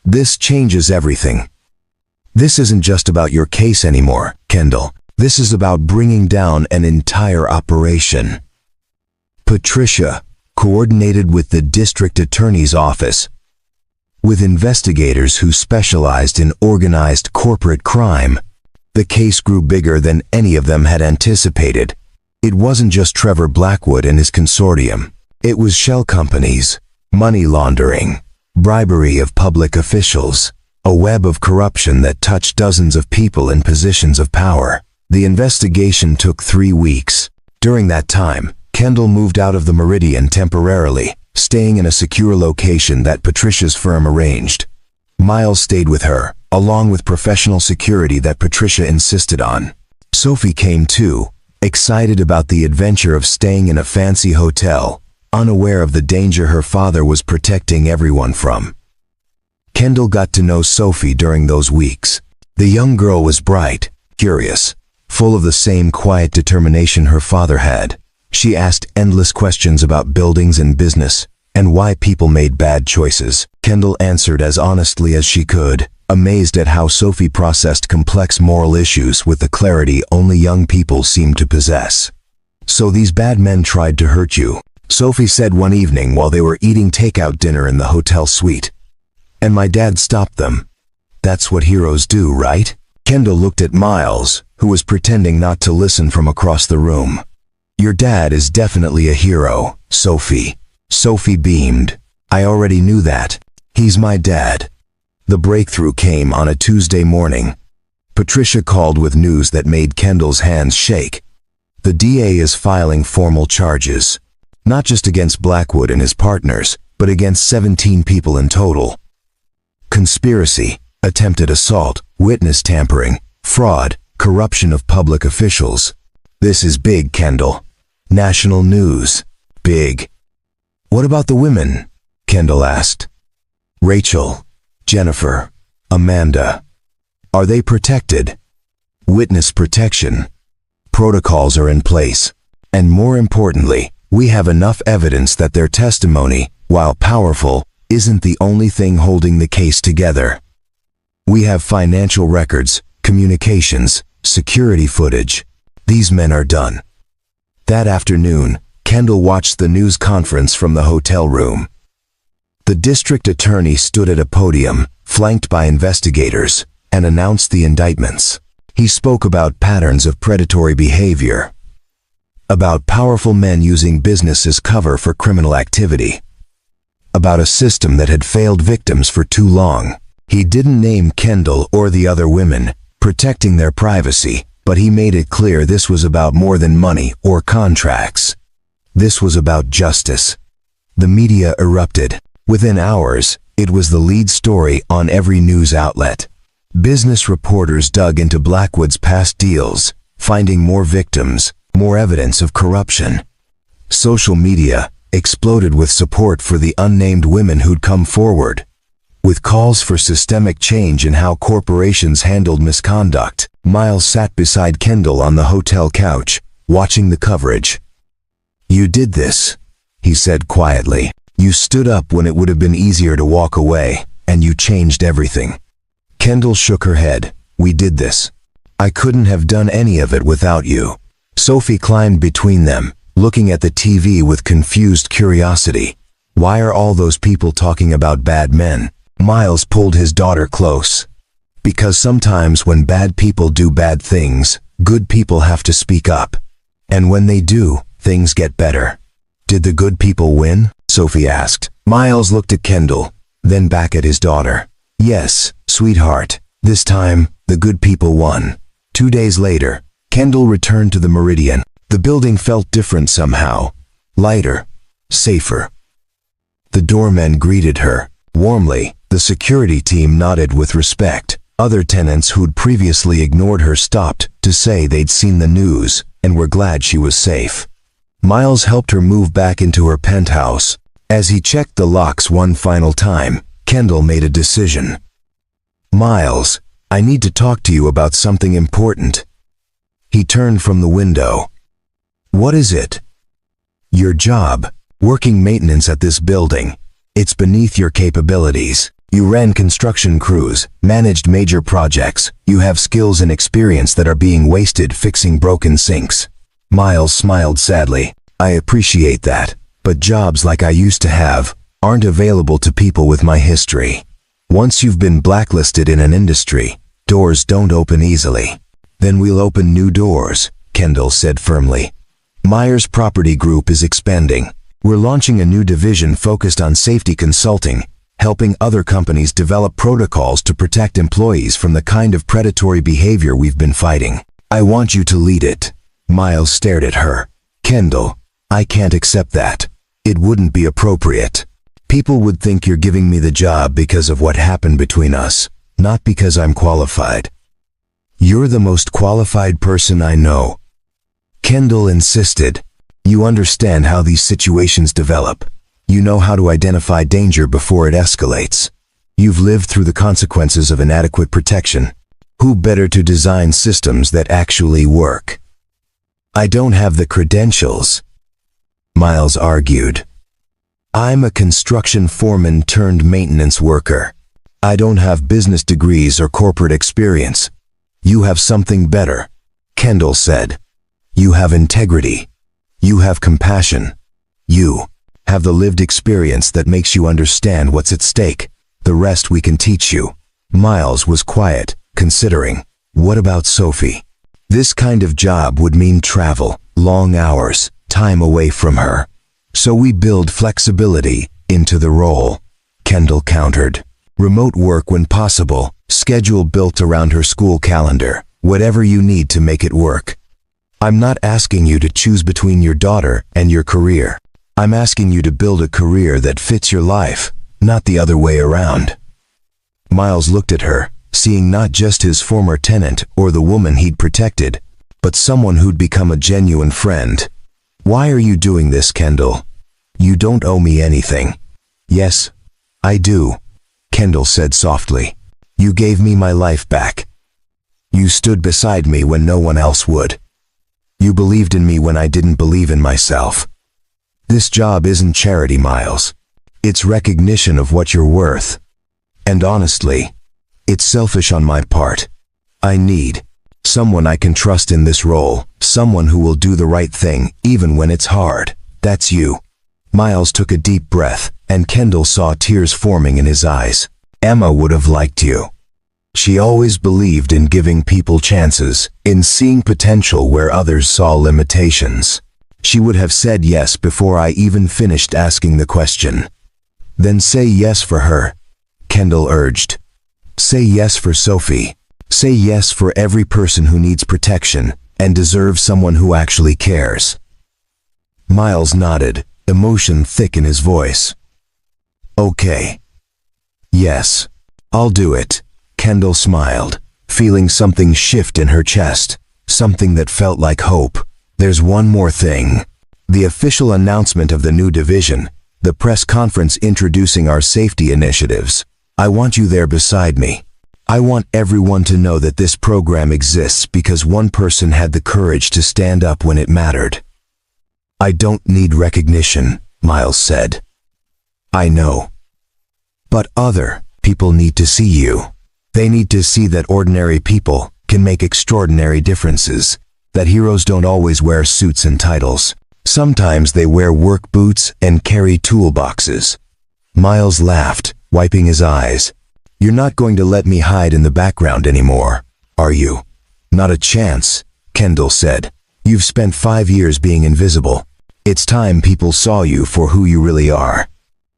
"This changes everything. This isn't just about your case anymore, Kendall. This is about bringing down an entire operation." Patricia coordinated with the district attorney's office, with investigators who specialized in organized corporate crime. The case grew bigger than any of them had anticipated. It wasn't just Trevor Blackwood and his consortium. It was shell companies, money laundering, bribery of public officials, a web of corruption that touched dozens of people in positions of power. The investigation took 3 weeks. During that time, Kendall moved out of the Meridian temporarily, staying in a secure location that Patricia's firm arranged. Miles stayed with her, along with professional security that Patricia insisted on. Sophie came too, excited about the adventure of staying in a fancy hotel, unaware of the danger her father was protecting everyone from. Kendall got to know Sophie during those weeks. The young girl was bright, curious, full of the same quiet determination her father had. She asked endless questions about buildings and business, and why people made bad choices. Kendall answered as honestly as she could, amazed at how Sophie processed complex moral issues with the clarity only young people seemed to possess. "So these bad men tried to hurt you," Sophie said one evening while they were eating takeout dinner in the hotel suite. "And my dad stopped them. That's what heroes do, right?" Kendall looked at Miles, who was pretending not to listen from across the room. "Your dad is definitely a hero, Sophie." Sophie beamed. "I already knew that. He's my dad." The breakthrough came on a Tuesday morning. Patricia called with news that made Kendall's hands shake. The DA is filing formal charges, not just against Blackwood and his partners, but against 17 people in total. Conspiracy, attempted assault, witness tampering, fraud, corruption of public officials. This is big, Kendall. National news. Big. "What about the women?" Kendall asked. "Rachel, Jennifer, Amanda. Are they protected?" witness protection. Protocols are in place. And more importantly, we have enough evidence that their testimony, while powerful, isn't the only thing holding the case together. We have financial records, communications, security footage. These men are done. That afternoon, Kendall watched the news conference from the hotel room. The district attorney stood at a podium, flanked by investigators, and announced the indictments. He spoke about patterns of predatory behavior, about powerful men using business as cover for criminal activity, about a system that had failed victims for too long. He didn't name Kendall or the other women, protecting their privacy, but he made it clear this was about more than money or contracts. This was about justice. The media erupted. Within hours, it was the lead story on every news outlet. Business reporters dug into Blackwood's past deals, finding more victims, more evidence of corruption. Social media exploded with support for the unnamed women who'd come forward, with calls for systemic change in how corporations handled misconduct. Miles sat beside Kendall on the hotel couch, watching the coverage. "You did this," he said quietly. "You stood up when it would have been easier to walk away, and you changed everything." Kendall shook her head. "We did this. I couldn't have done any of it without you." Sophie climbed between them, looking at the TV with confused curiosity. "Why are all those people talking about bad men?" Miles pulled his daughter close. "Because sometimes when bad people do bad things, good people have to speak up. And when they do, things get better." "Did the good people win?" Sophie asked. Miles looked at Kendall, then back at his daughter. "Yes, sweetheart. This time, the good people won." 2 days later, Kendall returned to the Meridian. The building felt different somehow. Lighter. Safer. The doormen greeted her warmly. The security team nodded with respect. Other tenants who'd previously ignored her stopped to say they'd seen the news and were glad she was safe. Miles helped her move back into her penthouse. As he checked the locks one final time, Kendall made a decision. "Miles, I need to talk to you about something important." He turned from the window. "What is it?" "Your job, working maintenance at this building. It's beneath your capabilities. You ran construction crews, managed major projects. You have skills and experience that are being wasted fixing broken sinks." Miles smiled sadly. "I appreciate that, but jobs like I used to have aren't available to people with my history. Once you've been blacklisted in an industry, doors don't open easily." "Then we'll open new doors," Kendall said firmly. "Myers Property Group is expanding. We're launching a new division focused on safety consulting, helping other companies develop protocols to protect employees from the kind of predatory behavior we've been fighting. I want you to lead it." Miles stared at her. "Kendall, I can't accept that. It wouldn't be appropriate. People would think you're giving me the job because of what happened between us, not because I'm qualified." "You're the most qualified person I know." Kendall insisted. "You understand how these situations develop. You know how to identify danger before it escalates. You've lived through the consequences of inadequate protection. Who better to design systems that actually work?" "I don't have the credentials," Miles argued. "I'm a construction foreman turned maintenance worker. I don't have business degrees or corporate experience." "You have something better," Kendall said. "You have integrity. You have compassion. You have the lived experience that makes you understand what's at stake. The rest we can teach you." Miles was quiet, considering. What about Sophie? This kind of job would mean travel, long hours, time away from her. "So we build flexibility into the role," Kendall countered. "Remote work when possible, schedule built around her school calendar, whatever you need to make it work. I'm not asking you to choose between your daughter and your career. I'm asking you to build a career that fits your life, not the other way around." Miles looked at her, seeing not just his former tenant or the woman he'd protected, but someone who'd become a genuine friend. "Why are you doing this, Kendall? You don't owe me anything." "Yes, I do," Kendall said softly. "You gave me my life back. You stood beside me when no one else would. You believed in me when I didn't believe in myself. This job isn't charity, Miles. It's recognition of what you're worth. And honestly, it's selfish on my part. I need someone I can trust in this role, someone who will do the right thing, even when it's hard. That's you. Miles took a deep breath, and Kendall saw tears forming in his eyes. Emma would have liked you. She always believed in giving people chances, in seeing potential where others saw limitations. She would have said yes before I even finished asking the question. Then say yes for her, Kendall urged. Say yes for Sophie. Say yes for every person who needs protection and deserves someone who actually cares. Miles nodded, emotion thick in his voice. Okay. Yes, I'll do it. Kendall smiled, feeling something shift in her chest, something that felt like hope. There's one more thing. The official announcement of the new division, the press conference introducing our safety initiatives. I want you there beside me. I want everyone to know that this program exists because one person had the courage to stand up when it mattered. I don't need recognition, Miles said. I know. But other people need to see you. They need to see that ordinary people can make extraordinary differences, that heroes don't always wear suits and titles. Sometimes they wear work boots and carry toolboxes. Miles laughed, wiping his eyes. You're not going to let me hide in the background anymore, are you? Not a chance, Kendall said. You've spent 5 years being invisible. It's time people saw you for who you really are.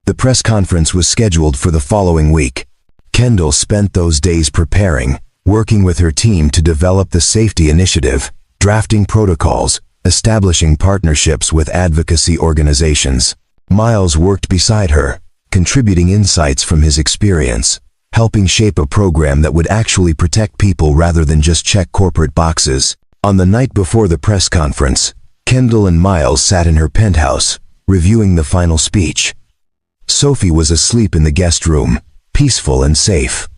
The press conference was scheduled for the following week. Kendall spent those days preparing, working with her team to develop the safety initiative, drafting protocols, establishing partnerships with advocacy organizations. Miles worked beside her, contributing insights from his experience, helping shape a program that would actually protect people rather than just check corporate boxes. On the night before the press conference, Kendall and Miles sat in her penthouse, reviewing the final speech. Sophie was asleep in the guest room, peaceful and safe.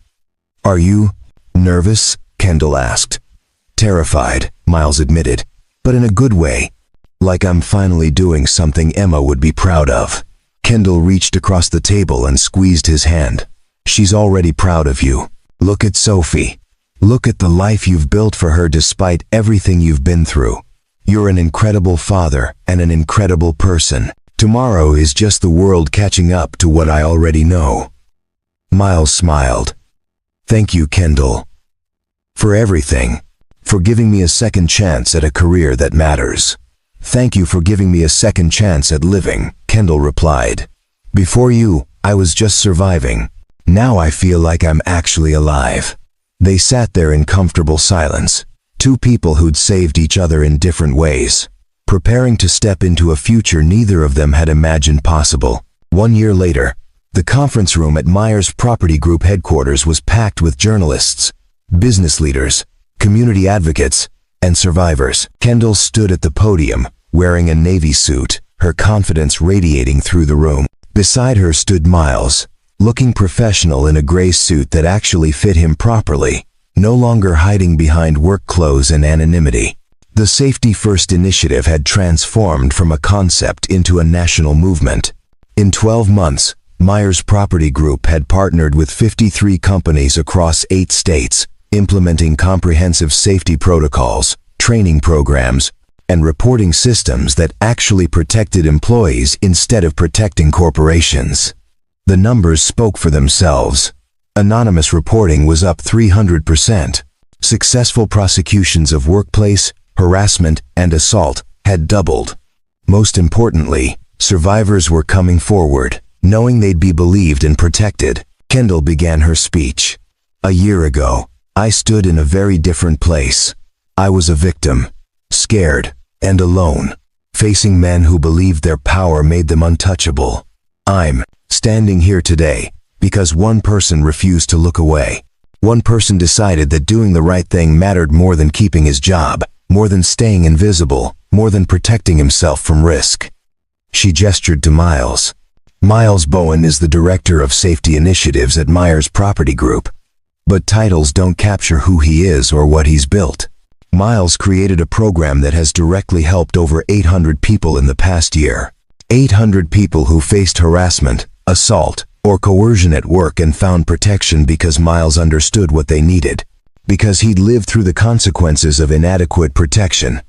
Are you nervous? Kendall asked. Terrified, Miles admitted, but in a good way. Like I'm finally doing something Emma would be proud of. Kendall reached across the table and squeezed his hand. She's already proud of you. Look at Sophie. Look at the life you've built for her despite everything you've been through. You're an incredible father and an incredible person. Tomorrow is just the world catching up to what I already know. Miles smiled. Thank you, Kendall. For everything. For giving me a second chance at a career that matters. Thank you for giving me a second chance at living, Kendall replied. Before you, I was just surviving. Now I feel like I'm actually alive. They sat there in comfortable silence, two people who'd saved each other in different ways, preparing to step into a future neither of them had imagined possible. 1 year later, the conference room at Myers Property Group headquarters was packed with journalists, business leaders, community advocates, and survivors. Kendall stood at the podium, wearing a navy suit, her confidence radiating through the room. Beside her stood Miles, looking professional in a gray suit that actually fit him properly, no longer hiding behind work clothes and anonymity. The Safety First initiative had transformed from a concept into a national movement. In 12 months, Myers Property Group had partnered with 53 companies across 8 states, implementing comprehensive safety protocols, training programs, and reporting systems that actually protected employees instead of protecting corporations. The numbers spoke for themselves. Anonymous reporting was up 300%. Successful prosecutions of workplace, harassment, and assault had doubled. Most importantly, survivors were coming forward, knowing they'd be believed and protected. Kendall began her speech. A year ago, I stood in a very different place. I was a victim, scared, and alone, facing men who believed their power made them untouchable. I'm standing here today because one person refused to look away. One person decided that doing the right thing mattered more than keeping his job, more than staying invisible, more than protecting himself from risk. She gestured to Miles. Miles Bowen is the Director of Safety Initiatives at Myers Property Group. But titles don't capture who he is or what he's built. Miles created a program that has directly helped over 800 people in the past year. 800 people who faced harassment, assault, or coercion at work and found protection because Miles understood what they needed. Because he'd lived through the consequences of inadequate protection.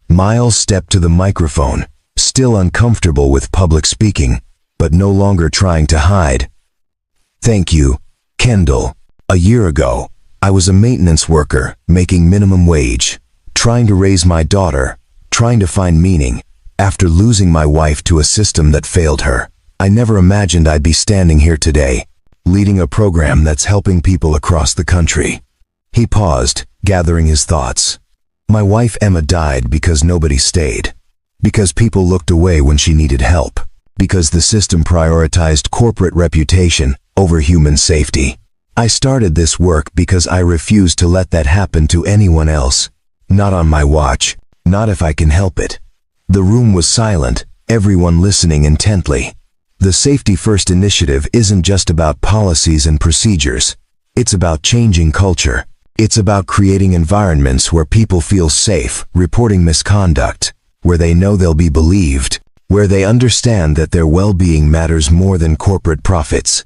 Miles stepped to the microphone, still uncomfortable with public speaking, but no longer trying to hide. Thank you, Kendall. A year ago, I was a maintenance worker, making minimum wage, trying to raise my daughter, trying to find meaning, after losing my wife to a system that failed her. I never imagined I'd be standing here today, leading a program that's helping people across the country. He paused, gathering his thoughts. My wife Emma died because nobody stayed. Because people looked away when she needed help. Because the system prioritized corporate reputation over human safety. I started this work because I refused to let that happen to anyone else. Not on my watch. Not if I can help it. The room was silent, everyone listening intently. The Safety First initiative isn't just about policies and procedures. It's about changing culture. It's about creating environments where people feel safe, reporting misconduct, where they know they'll be believed, where they understand that their well-being matters more than corporate profits.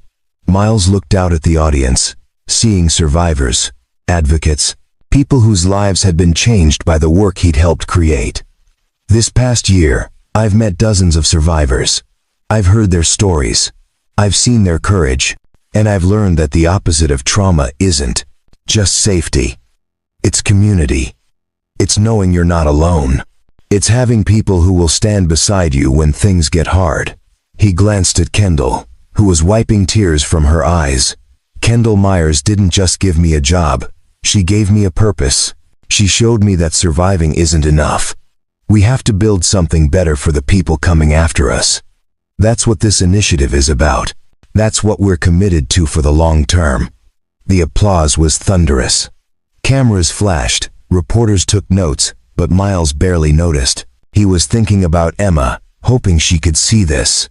Miles looked out at the audience, seeing survivors, advocates, people whose lives had been changed by the work he'd helped create. This past year, I've met dozens of survivors. I've heard their stories. I've seen their courage. And I've learned that the opposite of trauma isn't just safety. It's community. It's knowing you're not alone. It's having people who will stand beside you when things get hard. He glanced at Kendall, who was wiping tears from her eyes. Kendall Myers didn't just give me a job. She gave me a purpose. She showed me that surviving isn't enough. We have to build something better for the people coming after us. That's what this initiative is about. That's what we're committed to for the long term. The applause was thunderous. Cameras flashed, reporters took notes, but Miles barely noticed. He was thinking about Emma, hoping she could see this.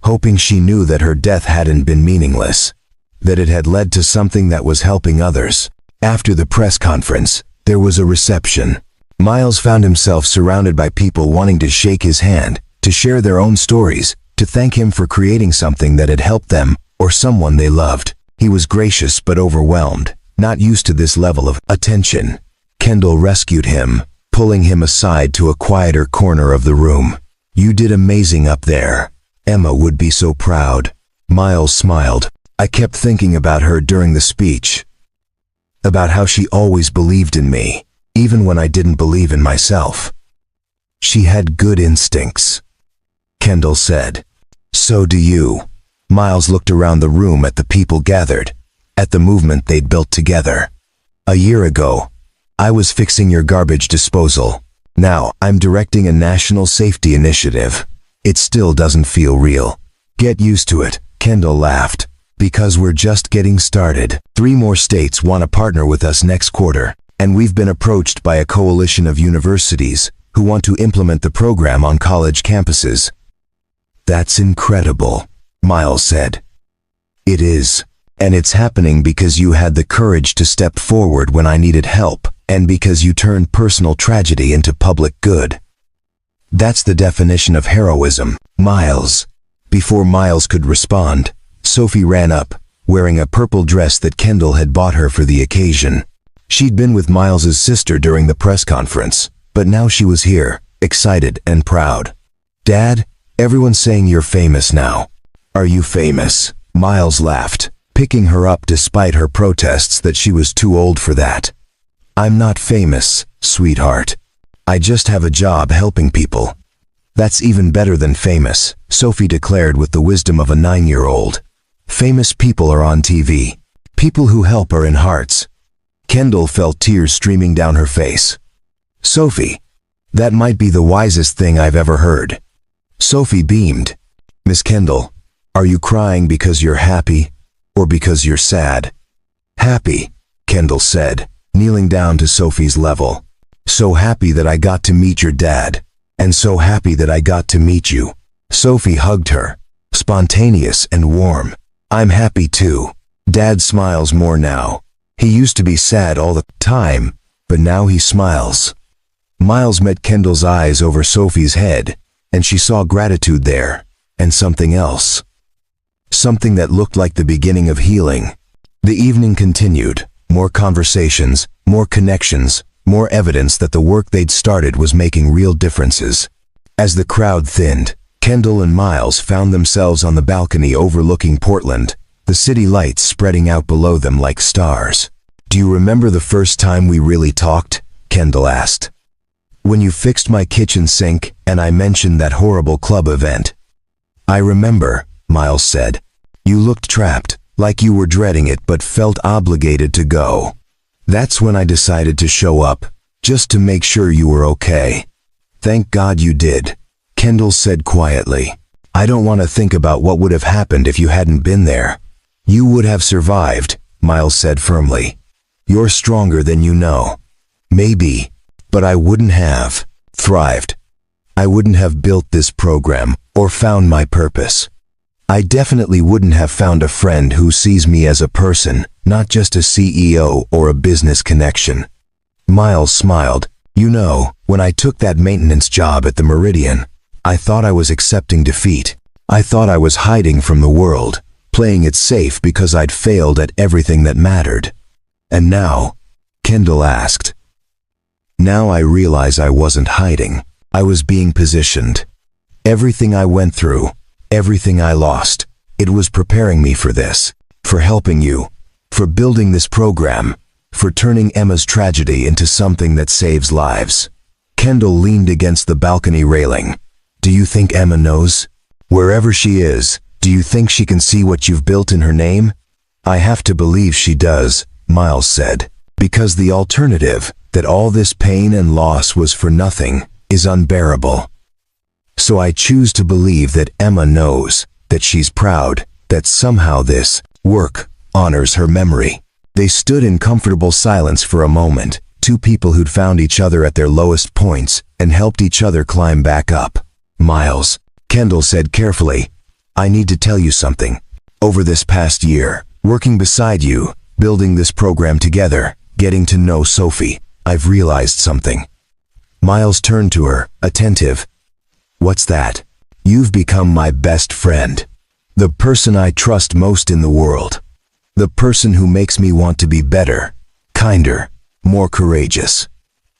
Hoping she knew that her death hadn't been meaningless. That it had led to something that was helping others. After the press conference, there was a reception. Miles found himself surrounded by people wanting to shake his hand, to share their own stories, to thank him for creating something that had helped them, or someone they loved. He was gracious but overwhelmed, not used to this level of attention. Kendall rescued him, pulling him aside to a quieter corner of the room. You did amazing up there. Emma would be so proud. Miles smiled. I kept thinking about her during the speech. About how she always believed in me, even when I didn't believe in myself. She had good instincts. Kendall said. So do you. Miles looked around the room at the people gathered, at the movement they'd built together. A year ago, I was fixing your garbage disposal. Now, I'm directing a national safety initiative. It still doesn't feel real. Get used to it, Kendall laughed. Because we're just getting started. 3 more states want to partner with us next quarter, and we've been approached by a coalition of universities who want to implement the program on college campuses. That's incredible, Miles said. It is. And it's happening because you had the courage to step forward when I needed help, and because you turned personal tragedy into public good. That's the definition of heroism, Miles. Before Miles could respond, Sophie ran up, wearing a purple dress that Kendall had bought her for the occasion. She'd been with Miles's sister during the press conference, but now she was here, excited and proud. Dad, everyone's saying you're famous now. Are you famous? Miles laughed, picking her up despite her protests that she was too old for that. I'm not famous, sweetheart. I just have a job helping people. That's even better than famous, Sophie declared with the wisdom of a 9-year-old. Famous people are on TV. People who help are in hearts. Kendall felt tears streaming down her face. Sophie, that might be the wisest thing I've ever heard. Sophie beamed. Miss Kendall, are you crying because you're happy, or because you're sad? Happy, Kendall said, kneeling down to Sophie's level. So happy that I got to meet your dad, and so happy that I got to meet you. Sophie hugged her, spontaneous and warm. I'm happy too. Dad smiles more now, He used to be sad all the time, but now he smiles. Miles met Kendall's eyes over Sophie's head, and she saw gratitude there, and something else. Something that looked like the beginning of healing. The evening continued, more conversations, more connections, more evidence that the work they'd started was making real differences. As the crowd thinned, Kendall and Miles found themselves on the balcony overlooking Portland, the city lights spreading out below them like stars. "Do you remember the first time we really talked?" Kendall asked. "When you fixed my kitchen sink and I mentioned that horrible club event." "I remember," Miles said. "You looked trapped, like you were dreading it but felt obligated to go. That's when I decided to show up, just to make sure you were okay." "Thank God you did," Kendall said quietly. "I don't want to think about what would have happened if you hadn't been there." "You would have survived," Miles said firmly. "You're stronger than you know." "Maybe, but I wouldn't have thrived. I wouldn't have built this program or found my purpose. I definitely wouldn't have found a friend who sees me as a person, not just a CEO or a business connection." Miles smiled. "You know, when I took that maintenance job at the Meridian, I thought I was accepting defeat. I thought I was hiding from the world, playing it safe because I'd failed at everything that mattered. And now," Kendall asked, "now I realize I wasn't hiding. I was being positioned. Everything I went through, everything I lost, it was preparing me for this, for helping you, for building this program, for turning Emma's tragedy into something that saves lives." Kendall leaned against the balcony railing. "Do you think Emma knows? Wherever she is, do you think she can see what you've built in her name?" "I have to believe she does," Miles said, "because the alternative, that all this pain and loss was for nothing, is unbearable. So I choose to believe that Emma knows, that she's proud, that somehow this work honors her memory." They stood in comfortable silence for a moment, two people who'd found each other at their lowest points and helped each other climb back up. "Miles," Kendall said carefully, "I need to tell you something. Over this past year, working beside you, building this program together, getting to know Sophie, I've realized something." Miles turned to her, attentive. "What's that?" "You've become my best friend. The person I trust most in the world. The person who makes me want to be better, kinder, more courageous."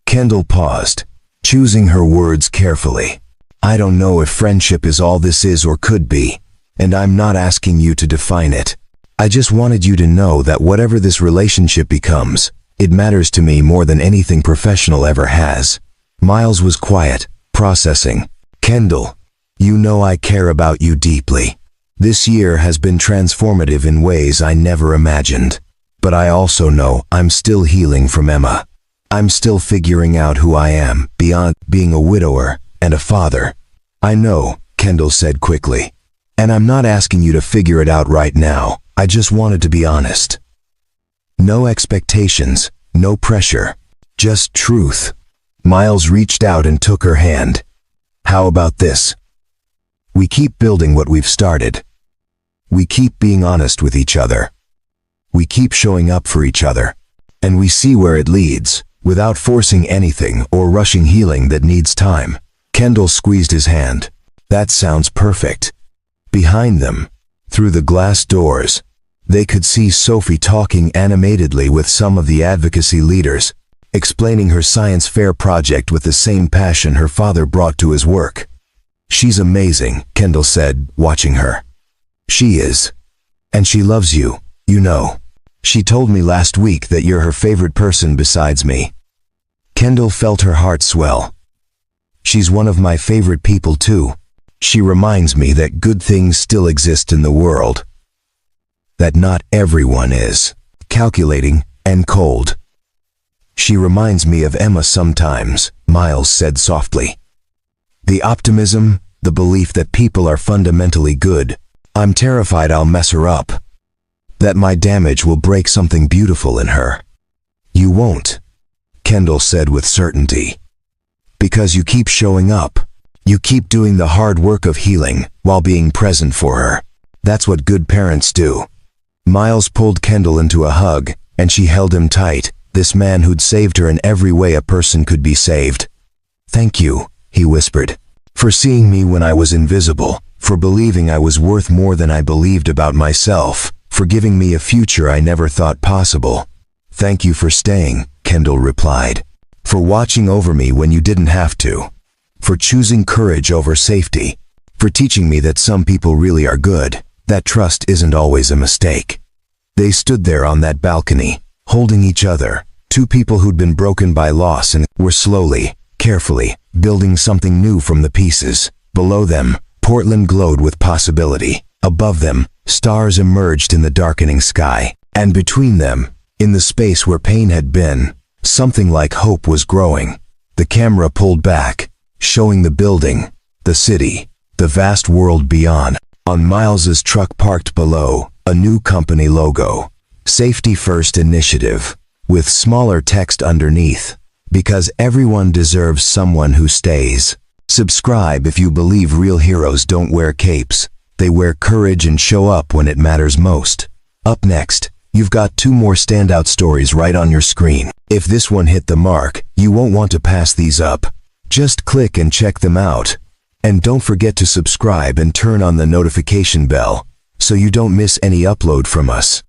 Kendall paused, choosing her words carefully. "I don't know if friendship is all this is or could be, and I'm not asking you to define it. I just wanted you to know that whatever this relationship becomes, it matters to me more than anything professional ever has." Miles was quiet, processing. "Kendall, you know I care about you deeply. This year has been transformative in ways I never imagined. But I also know I'm still healing from Emma. I'm still figuring out who I am beyond being a widower and a father." "I know," Kendall said quickly. "And I'm not asking you to figure it out right now. I just wanted to be honest. No expectations, no pressure, just truth." Miles reached out and took her hand. "How about this? We keep building what we've started. We keep being honest with each other. We keep showing up for each other. And we see where it leads, without forcing anything or rushing healing that needs time." Kendall squeezed his hand. "That sounds perfect." Behind them, through the glass doors, they could see Sophie talking animatedly with some of the advocacy leaders, explaining her science fair project with the same passion her father brought to his work. "She's amazing," Kendall said, watching her. "She is. And she loves you, you know. She told me last week that you're her favorite person besides me." Kendall felt her heart swell. "She's one of my favorite people too. She reminds me that good things still exist in the world. That not everyone is calculating and cold." "She reminds me of Emma sometimes," Miles said softly. "The optimism, the belief that people are fundamentally good. I'm terrified I'll mess her up. That my damage will break something beautiful in her." "You won't," Kendall said with certainty. "Because you keep showing up. You keep doing the hard work of healing while being present for her. That's what good parents do." Miles pulled Kendall into a hug, and she held him tight, this man who'd saved her in every way a person could be saved. "Thank you," he whispered, "for seeing me when I was invisible, for believing I was worth more than I believed about myself, for giving me a future I never thought possible." "Thank you for staying," Kendall replied, "for watching over me when you didn't have to, for choosing courage over safety, for teaching me that some people really are good, that trust isn't always a mistake." They stood there on that balcony, holding each other, two people who'd been broken by loss and were slowly, carefully, building something new from the pieces. Below them, Portland glowed with possibility. Above them, stars emerged in the darkening sky. And between them, in the space where pain had been, something like hope was growing. The camera pulled back, showing the building, the city, the vast world beyond. On Miles's truck parked below, a new company logo, Safety First Initiative, with smaller text underneath, "Because everyone deserves someone who stays." Subscribe if you believe real heroes don't wear capes. They wear courage and show up when it matters most. Up next, you've got two more standout stories right on your screen. If this one hit the mark, you won't want to pass these up. Just click and check them out. And don't forget to subscribe and turn on the notification bell so you don't miss any upload from us.